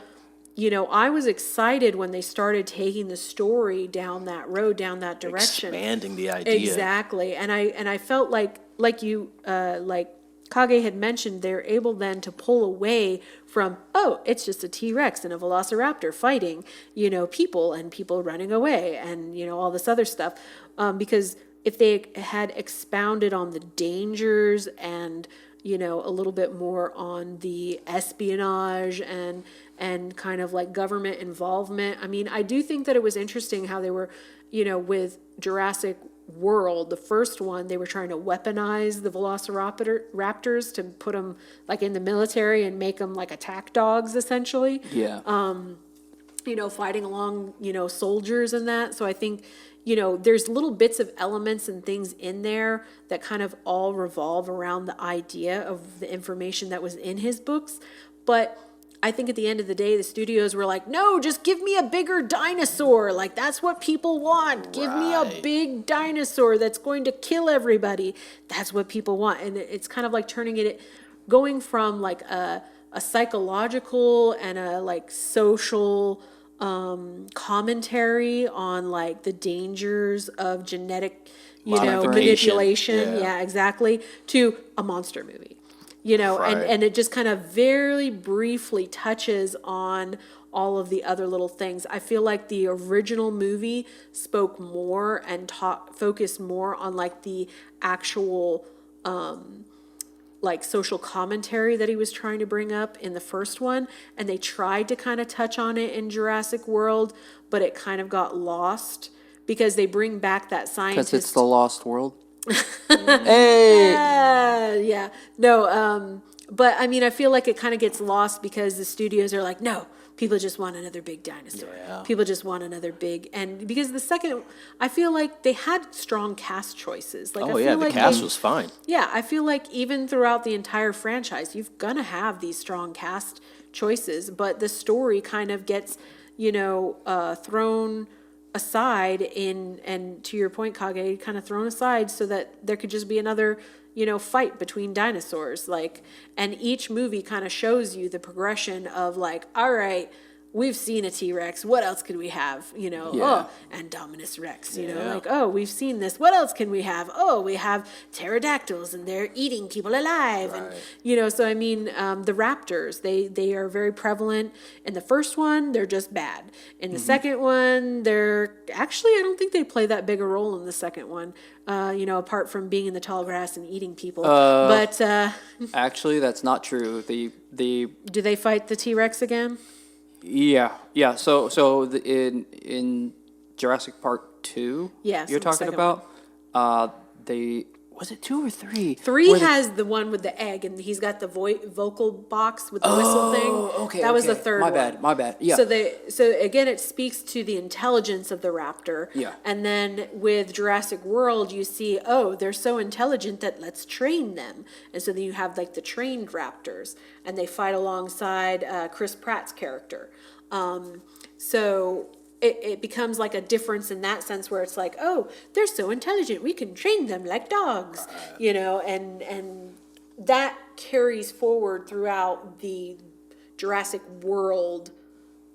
I was excited when they started taking the story down that road, down that direction. Expanding the idea. Exactly. And I felt like Kage had mentioned, they're able then to pull away from, it's just a T-Rex and a Velociraptor fighting, people and people running away and, all this other stuff. Because if they had expounded on the dangers and, a little bit more on the espionage and kind of like government involvement. I mean, I do think that it was interesting how they were, with Jurassic World, the first one, they were trying to weaponize the Velociraptors to put them like in the military and make them like attack dogs essentially. Yeah. Fighting along, soldiers and that. So I think, there's little bits of elements and things in there that kind of all revolve around the idea of the information that was in his books. But I think at the end of the day, the studios were like, no, just give me a bigger dinosaur. Like, that's what people want. Give me a big dinosaur that's going to kill everybody. That's what people want. And it's kind of like going from like a psychological and a like social commentary on like the dangers of genetic, manipulation. Yeah, exactly. To a monster movie. Right. And it just kind of very briefly touches on all of the other little things. I feel like the original movie spoke more and focused more on like the actual like social commentary that he was trying to bring up in the first one, and they tried to kind of touch on it in Jurassic World, but it kind of got lost because they bring back that scientist. Because it's the lost world. Hey. Yeah. No. But I mean, I feel like it kind of gets lost because the studios are like, no, people just want another big dinosaur. Yeah. People just want another big, and because the second, I feel like they had strong cast choices. Like, the cast was fine. Yeah, I feel like even throughout the entire franchise, you're gonna have these strong cast choices, but the story kind of gets, thrown aside and to your point, Kage, kind of thrown aside so that there could just be another, fight between dinosaurs. Like, and each movie kind of shows you the progression of like, all right, we've seen a T-Rex. What else could we have? Oh, Indominus Rex, like, oh, we've seen this. What else can we have? Oh, we have pterodactyls and they're eating people alive. Right. And, so I mean, the raptors, they are very prevalent. In the first one, they're just bad. In the second one, they're actually, I don't think they play that big a role in the second one, apart from being in the tall grass and eating people. But Actually, that's not true. do they fight the T-Rex again? Yeah. In Jurassic Park 2, Yes, you're the talking second about, was it 2 or 3? Three has the one with the egg, and he's got the vocal box with the whistle thing. Okay, that was the okay. third My one. bad. Yeah. So again, it speaks to the intelligence of the raptor. Yeah. And then with Jurassic World, you see, oh, they're so intelligent that let's train them. And so then you have like the trained raptors, and they fight alongside Chris Pratt's character. So it becomes like a difference in that sense where it's like, oh, they're so intelligent, we can train them like dogs, and that carries forward throughout the Jurassic World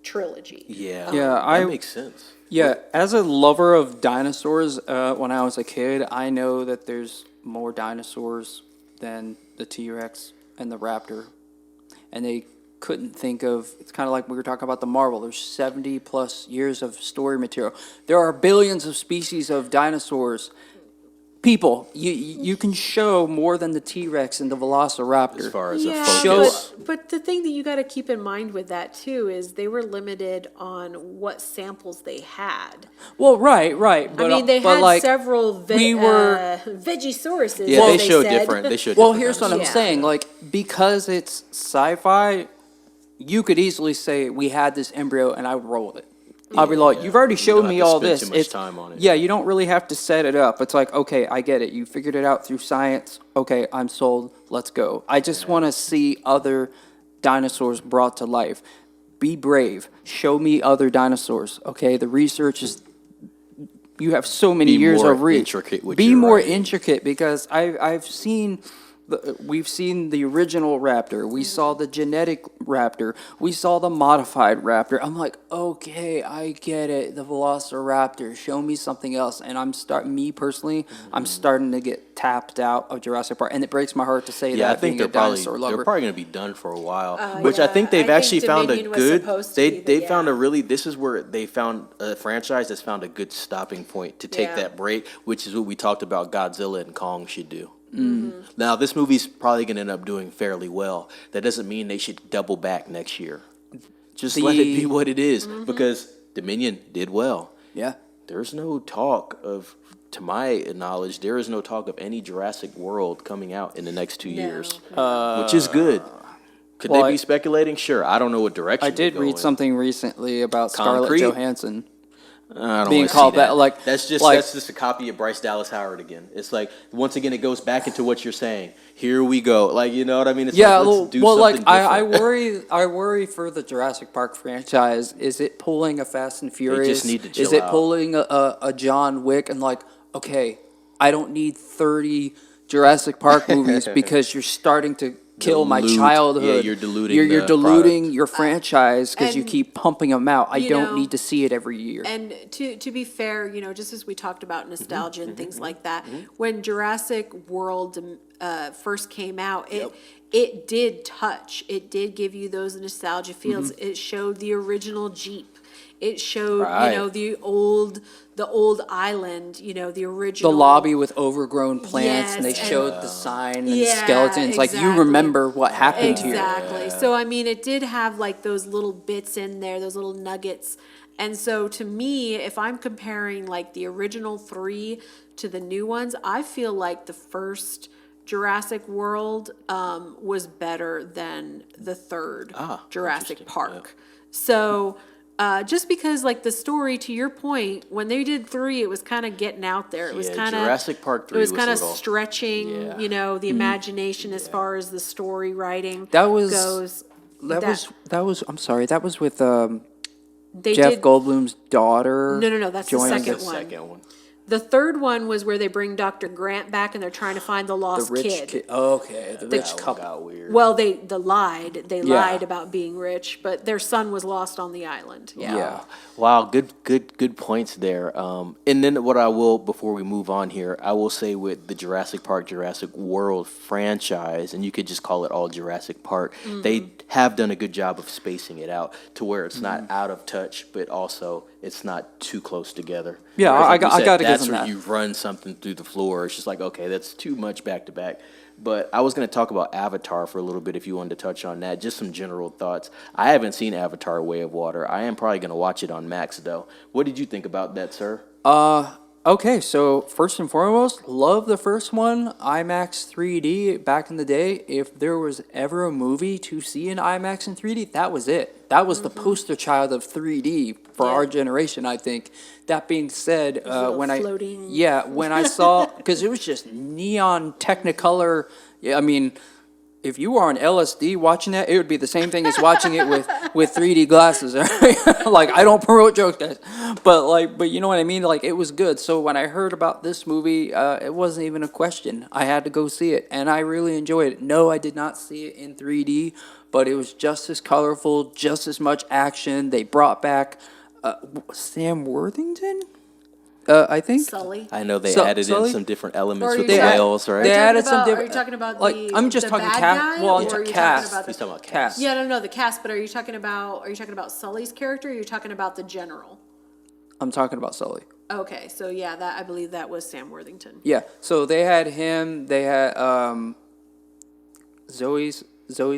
trilogy. Yeah, Yeah, that makes sense. Yeah, as a lover of dinosaurs, when I was a kid, I know that there's more dinosaurs than the T-Rex and the raptor. And they couldn't think of, it's kind of like we were talking about the Marvel, there's 70 plus years of story material. There are billions of species of dinosaurs. People, you can show more than the T-Rex and the Velociraptor. As far as a Yeah, focus. but the thing that you got to keep in mind with that too is they were limited on what samples they had. Well, right. But, I mean, they but had like, several Vegisauruses. Yeah, as they they show said. different. They show. well, different here's what I'm Yeah. saying. Like, because it's sci-fi, you could easily say we had this embryo, and I would roll with it. I'll be like, you've already showed don't me have to all spend this. too much time on it. Yeah, you don't really have to set it up. It's like, okay, I get it. You figured it out through science. Okay, I'm sold. Let's go. I just want to see other dinosaurs brought to life. Be brave. Show me other dinosaurs. Okay, the research is. You have so many Be years more of research. intricate with Be your more writing. intricate because I've seen. We've seen the original raptor. We saw the genetic raptor. We saw the modified raptor. I'm like, okay, I get it. The Velociraptor. Show me something else. And I'm starting to get tapped out of Jurassic Park. And it breaks my heart to say Yeah, I that think being a dinosaur lover. they're probably going to be done for a while. Which yeah, I think they've I actually think found a Dominion was good. supposed to be, but They yeah. found a really. This is where they found a franchise that's found a good stopping point to take Yeah. that break, which is what we talked about. Godzilla and Kong should do. Now this movie's probably going to end up doing fairly well. That doesn't mean they should double back next year. Just let it be what it is, because Dominion did well. Yeah. There's no talk of, to my knowledge, there is no talk of any Jurassic World coming out in the next 2 years, which is good. Could well, they be speculating? Sure. I don't know what direction. I did they go read in. something recently about Scarlett Concrete? Johansson. I don't being wanna see called that, like- that's like- just a copy of Bryce Dallas Howard again. It's like once again it goes back into what you're saying. Here we go. Like, you know what I mean? It's Yeah, like, let's do well, like something I different. I worry for the Jurassic Park franchise. Is it pulling a Fast and Furious? need to Is chill it out. pulling a John Wick? And like, okay, I don't need 30 Jurassic Park movies because you're starting to kill my Dilute. childhood. Yeah, you're diluting You're the diluting product. your franchise because you and, keep pumping them out. I you don't know, need to see it every year. And to be fair, just as we talked about nostalgia Mm-hmm. and things like that, when Jurassic World first came out, it did touch. It did give you those nostalgia feels. It showed the original Jeep. It showed, Right. the old island, the original. The lobby with overgrown plants, and they Yes, and- showed the sign and the Yeah, skeletons. Like, you exactly. remember what happened here. Exactly. So, I mean, it did have like those little bits in there, those little nuggets. And so to me, if I'm comparing like the original 3 to the new ones, I feel like the first Jurassic World was better than the third Jurassic interesting. Park. So just because like the story, to your point, when they did 3, it was kind of getting out there. It was Yeah, kind of Jurassic Park 3 It was was kind a of little- stretching, Yeah. the imagination as far as the story writing That was- goes. That was I'm sorry, that was with They Jeff did. Goldblum's daughter. No, that's the joins second The one. second one. The third one was where they bring Dr. Grant back and they're trying to find the The lost rich kid. kid. Okay, the rich That one couple. got weird. Well, they lied. They Yeah. lied about being rich, but their son was lost on the island. Yeah. Yeah. Wow, good points there. And then what I will, before we move on here, I will say with the Jurassic Park, Jurassic World franchise, and you could just call it all Jurassic Park, they have done a good job of spacing it out to where it's not out of touch, but also it's not too close together. Yeah, Whereas, I like you got- I said, gotta give that's them where that. you run something through the floor. It's just like, okay, that's too much back to back. But I was going to talk about Avatar for a little bit if you wanted to touch on that. Just some general thoughts. I haven't seen Avatar Way of Water. I am probably going to watch it on Max, though. What did you think about that, sir? Okay, so first and foremost, love the first one, IMAX 3D back in the day. If there was ever a movie to see in IMAX and 3D, that was it. That was the poster child of 3D for our Yeah. generation, I think. That being said, little when floating- when I saw, because it was just neon Technicolor. Yeah, I mean, if you were on LSD watching that, it would be the same thing as watching it with 3D glasses. Like, I don't promote jokes, guys, but you know what I mean. Like, it was good. So when I heard about this movie, it wasn't even a question. I had to go see it, and I really enjoyed it. No, I did not see it in 3D, but it was just as colorful, just as much action. They brought back Sam Worthington, I think. Sully. I know they So- added Sully? in some different Or elements are with you the talking- whales, Are right? you They talking added some about- different. Are you talking about like, the I'm just the talking bad cast. guy, Well, or are you talking cast. about He's talking about Cast. Yeah, no, the cast. But are you talking about Sully's character? Or are you talking about the general? I'm talking about Sully. Okay, so yeah, that I believe that was Sam Worthington. Yeah, so they had him. They had Zoe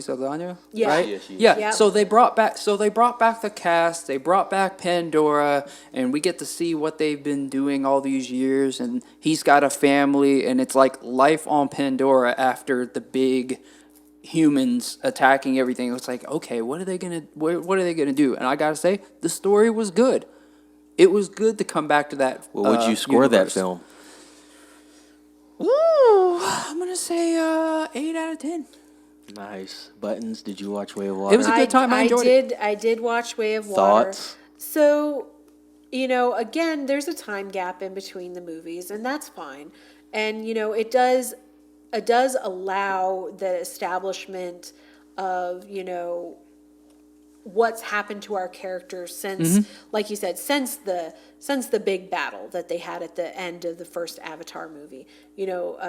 Saldana, Yeah. right? Yeah, she is. Yeah. Yep. So they brought back. So they brought back the cast. They brought back Pandora, and we get to see what they've been doing all these years. And he's got a family, and it's like life on Pandora after the big humans attacking everything. It's like, okay, what are they gonna do? And I gotta say, the story was good. It was good to come back to that. What would you score that universe. film? Ooh, I'm gonna say 8 out of 10. Nice. Buttons, did you watch Way of Water? It was a good time. I enjoyed it. I did watch Way of Water. Thoughts? So, again, there's a time gap in between the movies, and that's fine. And it does allow the establishment of what's happened to our characters since, like you said, since the big battle that they had at the end of the first Avatar movie.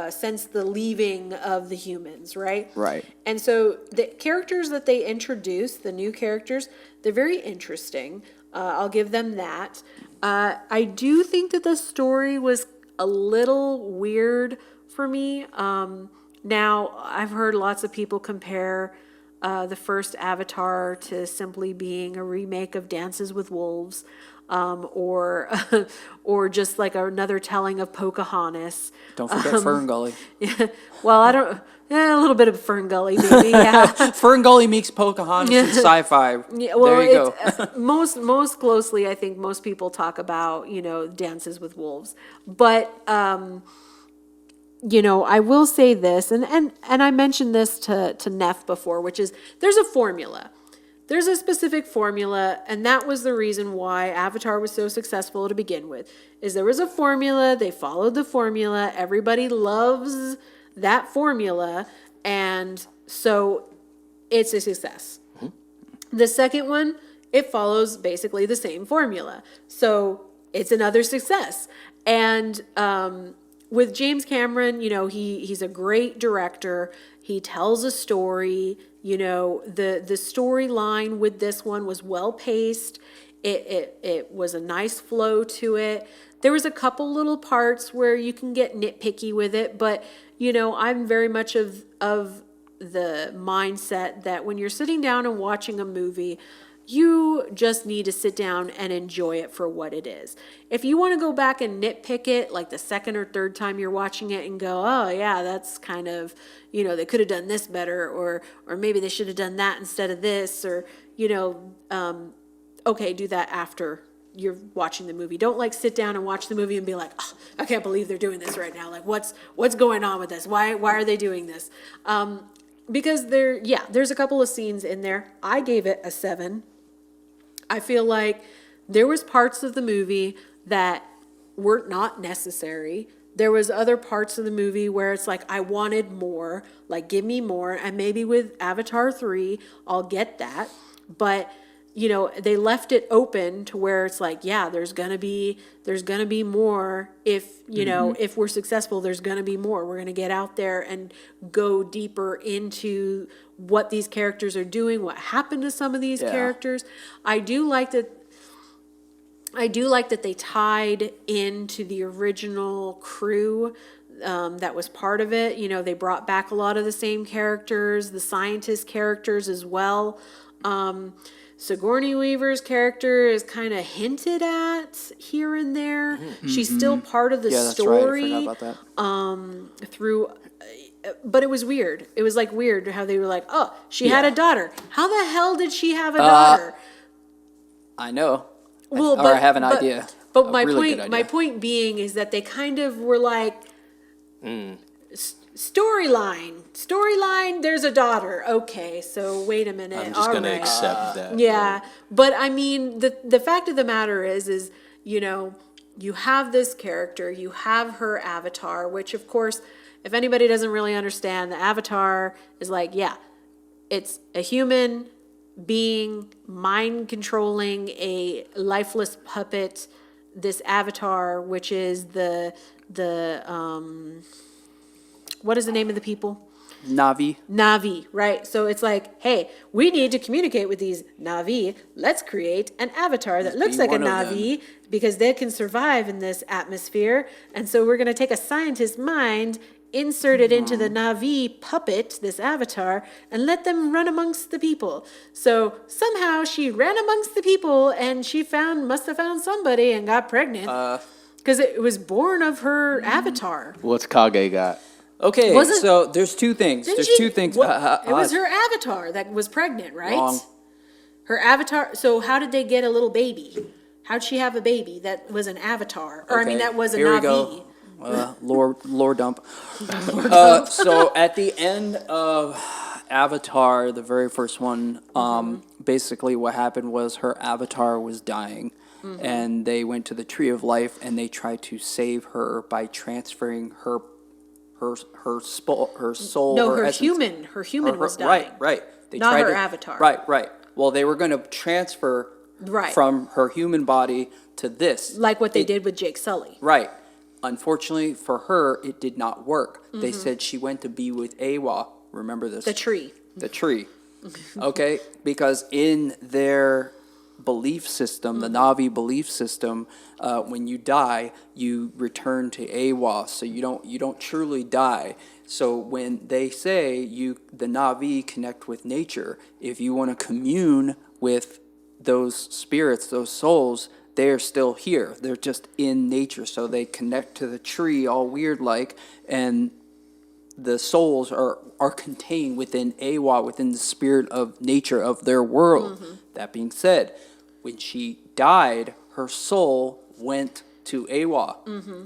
Since the leaving of the humans, right? Right. And so the characters that they introduced, the new characters, they're very interesting. I'll give them that. I do think that the story was a little weird for me. Now, I've heard lots of people compare the first Avatar to simply being a remake of Dances with Wolves, or or just like another telling of Pocahontas. Don't forget Fern Gully. Well, I don't. A little bit of Fern Gully, maybe. Yeah. Fern Gully meets Pocahontas in sci-fi. Yeah, well, there you go. most closely, I think most people talk about Dances with Wolves, but I will say this, and I mentioned this to Neff before, which is there's a formula. There's a specific formula, and that was the reason why Avatar was so successful to begin with, is there was a formula, they followed the formula, everybody loves that formula, and so it's a success. The second one, it follows basically the same formula. So it's another success. And with James Cameron, he's a great director. He tells a story. The storyline with this one was well paced. It was a nice flow to it. There was a couple little parts where you can get nitpicky with it, but I'm very much of the mindset that when you're sitting down and watching a movie, you just need to sit down and enjoy it for what it is. If you want to go back and nitpick it like the second or third time you're watching it and go, oh yeah, that's kind of, they could have done this better, or maybe they should have done that instead of this, or, okay, do that after you're watching the movie. Don't sit down and watch the movie and be like, oh, I can't believe they're doing this right now. Like what's going on with this? Why are they doing this? Because there's a couple of scenes in there. I gave it a 7. I feel like there was parts of the movie that were not necessary. There was other parts of the movie where it's like, I wanted more, like, give me more. And maybe with Avatar 3, I'll get that. But, you know, they left it open to where it's like, yeah, there's gonna be more. If, you know, if we're successful, there's gonna be more. We're gonna get out there and go deeper into what these characters are doing, what happened to some of these characters. I do like that they tied into the original crew that was part of it. You know, they brought back a lot of the same characters, the scientist characters as well. Sigourney Weaver's character is kind of hinted at here and there. She's still part of the story. Right. I forgot about that. Through, but it was weird. It was like weird how they were like, oh, she had a daughter. How the hell did she have a daughter? I know. Well, I have an idea. But my point being is that they kind of were like, storyline. There's a daughter. Okay, so wait a minute. I'm just gonna accept that. Yeah, but I mean, the fact of the matter is you know, you have this character, you have her avatar, which of course, if anybody doesn't really understand, the avatar is like, yeah, it's a human being mind controlling a lifeless puppet, this avatar, which is the what is the name of the people? Navi, right? So it's like, hey, we need to communicate with these Navi. Let's create an avatar that looks like a Navi because they can survive in this atmosphere. And so we're going to take a scientist's mind, insert it into the Navi puppet, this avatar, and let them run amongst the people. So somehow she ran amongst the people and she must have found somebody and got pregnant because it was born of her avatar. What's Kage got? Okay, so there's two things. It was her avatar that was pregnant, right? Wrong. Her avatar. So how did they get a little baby? How'd she have a baby that was an avatar? Or I mean, that was a Navi. Lore dump. So at the end of Avatar, the very first one, basically what happened was her avatar was dying. And they went to the Tree of Life and they tried to save her by transferring her soul. No, her essence. Her human was dying. Right. They Not tried her avatar. Right. Well, they were going to transfer from her human body to this. Like what they did with Jake Sully. Right. Unfortunately for her, it did not work. They said she went to be with Awa. Remember this? The tree. The tree. Okay? Because in their belief system, the Navi belief system, when you die, you return to Awa. So you don't truly die. So when they say the Navi connect with nature, if you want to commune with those spirits, those souls, they're still here. They're just in nature. So they connect to the tree all weird like, and the souls are contained within Awa, within the spirit of nature of their world. That being said, when she died, her soul went to Awa.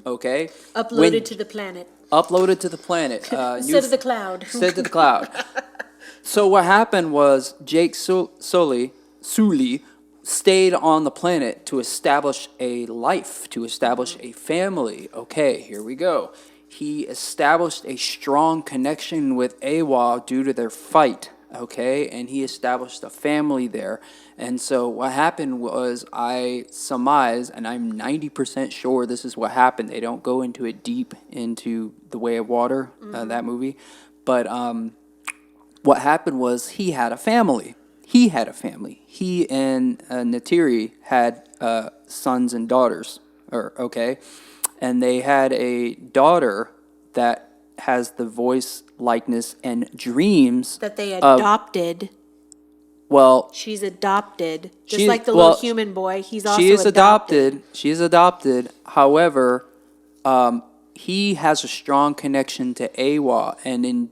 Okay? Uploaded to the planet. Uploaded to the planet. Instead of the cloud. Instead of the cloud. So what happened was Jake Sully stayed on the planet to establish a life, to establish a family. Okay, here we go. He established a strong connection with Awa due to their fight, okay? And he established a family there. And so what happened was, I surmise, and I'm 90% sure this is what happened. They don't go into it deep into The Way of Water, that movie. But what happened was he had a family. He and Natiri had sons and daughters, and they had a daughter that has the voice, likeness, and dreams that they adopted. She's adopted, just like the little human boy. He's also adopted. She is adopted. However, he has a strong connection to Awa, and in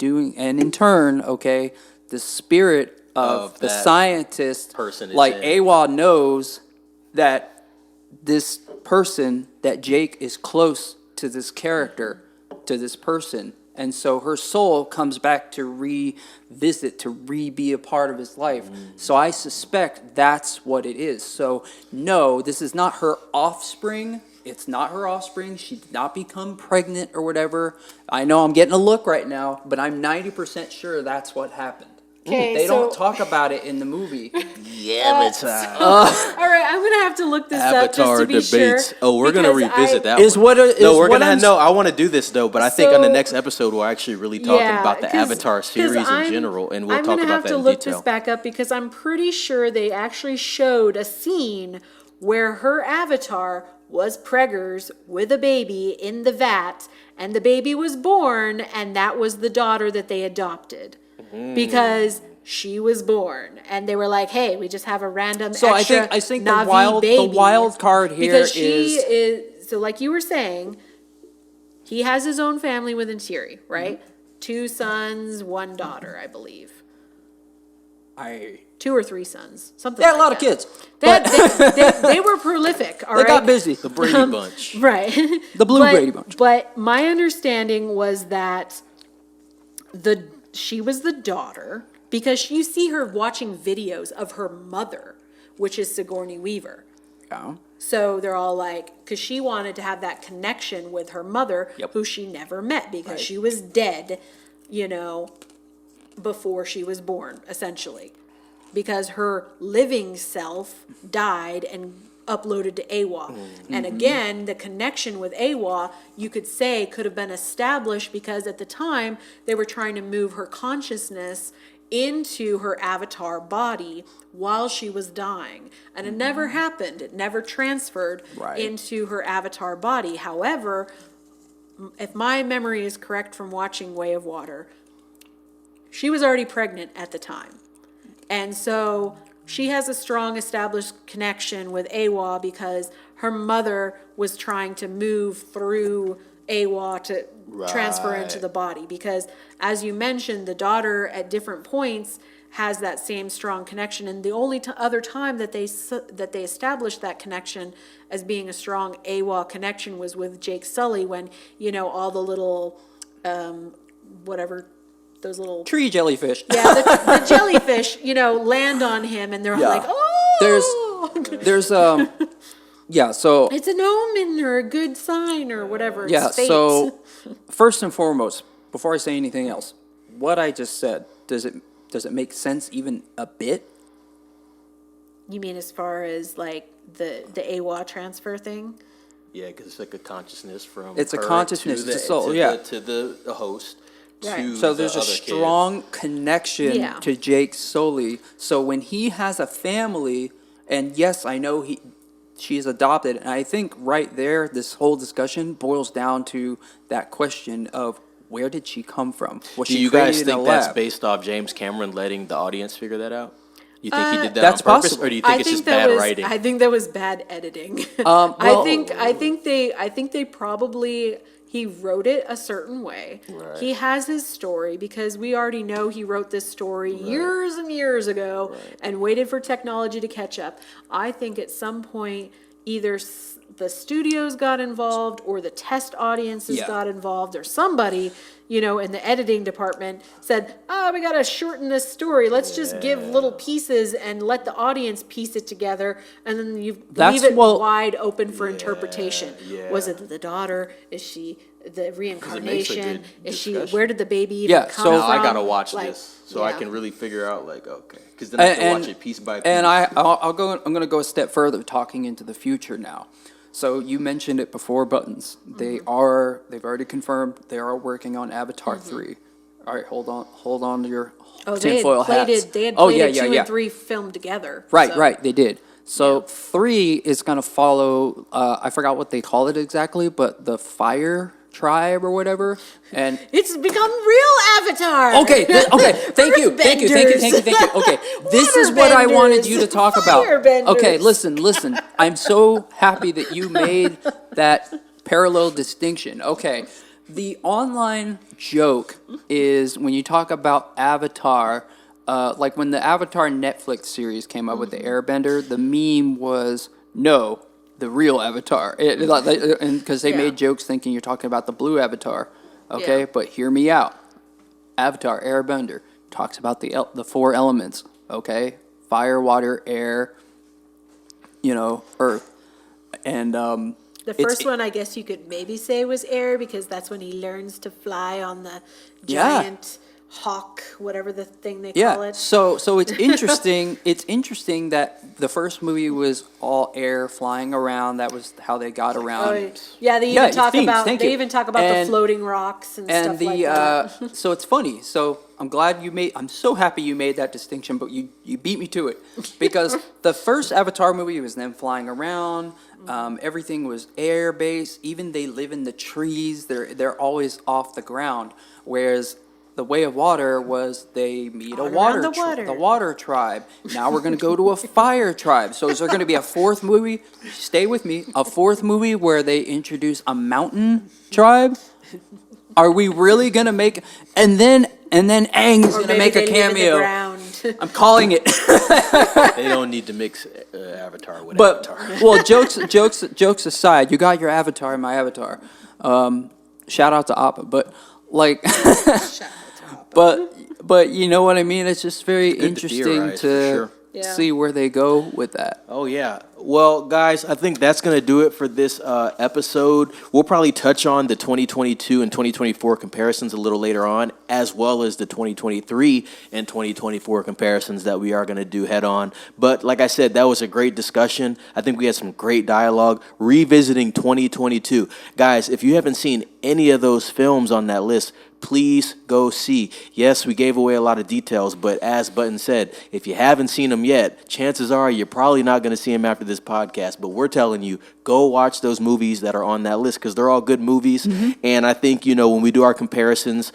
turn, the spirit of the scientist person, like Awa, knows that this person, that Jake is close to this character, to this person, And so her soul comes back to revisit, to be a part of his life. So I suspect that's what it is. So no, this is not her offspring. It's not her offspring. She did not become pregnant or whatever. I know I'm getting a look right now, but I'm 90% sure that's what happened. Okay, They don't so- talk about it in the movie. Avatar. All right, I'm gonna have to look this up just Avatar to be debates. sure. Oh, we're gonna because revisit that. Is one. what No, is we're what gonna I'm- no. I want to do this though, but I think on the So- next episode we'll actually really talk about the 'cause- Avatar 'cause series in I'm- general, and we'll I'm talk gonna about have that to in look detail. this back up because I'm pretty sure they actually showed a scene where her avatar was preggers with a baby in the vat, and the baby was born, and that was the daughter that they adopted because she was born, and they were like, "Hey, we just have a random So I extra think the Na'vi baby." wild card here because she is- is so like you were saying. He has his own family with Intiri, right? 2 sons, 1 daughter, I believe. 2 or 3 sons, something. They had a like lot of that. kids. They were prolific. All They right? got busy. The Brady Bunch. Right. The Blue Brady Bunch. But my understanding was that she was the daughter because you see her watching videos of her mother, which is Sigourney Weaver. Yeah. So they're all like, because she wanted to have that connection with her mother, Yep. who she never met because she was dead, before she was born, essentially. Because her living self died and uploaded to Awa. And again, the connection with Awa, you could say, could have been established because at the time they were trying to move her consciousness into her avatar body while she was dying. And it never happened. It never transferred Right. into her avatar body. However, if my memory is correct from watching Way of Water, she was already pregnant at the time. And so she has a strong established connection with Awa because her mother was trying to move through Awa to transfer into the body. Because as you mentioned, the daughter at different points has that same strong connection. And the only other time that they established that connection as being a strong Awa connection was with Jake Sully when, all the little, those little Tree jellyfish. yeah, the jellyfish, land on him, and they're Yeah. like, "Oh, There's yeah, so it's an omen or a good sign or whatever." It's yeah, fate. so first and foremost, before I say anything else, what I just said, does it make sense even a bit? You mean as far as like the AWA transfer thing? Yeah, because it's like a consciousness from. It's a her consciousness, to the soul, yeah. to the host. Right. To So the there's a other kid. strong connection Yeah. to Jake Sully. So when he has a family, and yes, I know she's adopted, and I think right there, this whole discussion boils down to that question of where did she come from? Was Do she you guys created in think a that's lab? based off James Cameron letting the audience figure that out? You think he did that That's on purpose, possible. or do you think it's just bad writing? I think that was bad editing. Well- I think they probably he wrote it a certain way. Right. He has his story because we already know he wrote this story years and years ago and waited for technology to catch up. I think at some point either the studios got involved or the test audiences Yeah. got involved or somebody, in the editing department said, we got to shorten this story. Let's just give little pieces and let the audience piece it together. And then you leave it wide open for interpretation. yeah. Was it the daughter? Is she the reincarnation? good Is she, discussion. where did the baby even Yeah, come so- from? Now I gotta watch Like, this so I yeah. can really figure out okay, because then I have to watch it piece by piece. And I'm going to go a step further, talking into the future now. So you mentioned it before, Buttons. They've already confirmed they are working on Avatar 3. All right, hold on to your tinfoil hats. They had plated 2 yeah. and 3 filmed together. Right, so. right, they did. So 3 is going to follow, I forgot what they call it exactly, but the Fire Tribe or whatever. And It's become real Avatar. okay, thank you. Okay, this is what I wanted you to talk about. Okay, listen. I'm so happy that you made that parallel distinction. Okay, the online joke is when you talk about Avatar, like when the Avatar Netflix series came out with the Airbender, the meme was, no, the real Avatar. And because they Yeah. made jokes thinking you're talking about the blue Avatar. Okay, Yeah. but hear me out. Avatar Airbender talks about the four elements. Okay, fire, water, air, earth, and The first one, I guess you could maybe say was air because that's when he learns to fly on the Yeah. giant hawk, whatever the thing they call Yeah, it. so it's interesting. It's interesting that the first movie was all air flying around. That was how they got around. Oh, yeah, they Yeah, even talk Phoenix, about thank you. the And- floating rocks and And stuff like that. so it's funny. So I'm so happy you made that distinction, but you beat me to it because the first Avatar movie was them flying around. Everything was air based. Even they live in the trees. They're always off the ground. Whereas the Way of Water was they meet All around the water. the water tribe. Now we're going to go to a fire tribe. So is there going to be a fourth movie? Stay with me. A fourth movie where they introduce a mountain tribe? Are we really going to make and then Aang is Or going to maybe make a they live in the cameo. ground. I'm calling it. They don't need to mix Avatar with But Avatar. well, jokes aside, you got your avatar and my avatar. Shout out to Appa, but like, but you know what I mean. It's just very Good to interesting theorize, for to sure. Yeah. see where they go with that. Oh, yeah. Well, guys, I think that's going to do it for this episode. We'll probably touch on the 2022 and 2024 comparisons a little later on, as well as the 2023 and 2024 comparisons that we are going to do head on. But like I said, that was a great discussion. I think we had some great dialogue revisiting 2022. Guys, if you haven't seen any of those films on that list, please go see. Yes, we gave away a lot of details, but as Button said, if you haven't seen them yet, chances are you're probably not going to see them after this podcast. But we're telling you, go watch those movies that are on that list because they're all good movies. And I think, when we do our comparisons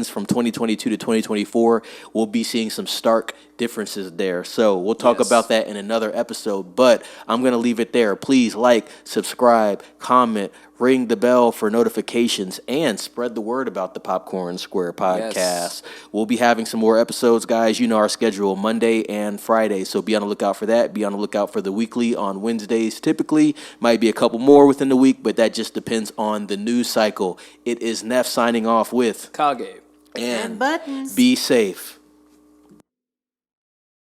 from 2022 to 2024, we'll be seeing some stark differences there. So we'll talk Yes. about that in another episode, but I'm going to leave it there. Please like, subscribe, comment, ring the bell for notifications, and spread the word about the Popcorn Square podcast. Yes. We'll be having some more episodes, guys. You know our schedule, Monday and Friday, so be on the lookout for that. Be on the lookout for the weekly on Wednesdays typically. Might be a couple more within the week, but that just depends on the news cycle. It is Neff signing off with Kage. and Buttons. be safe.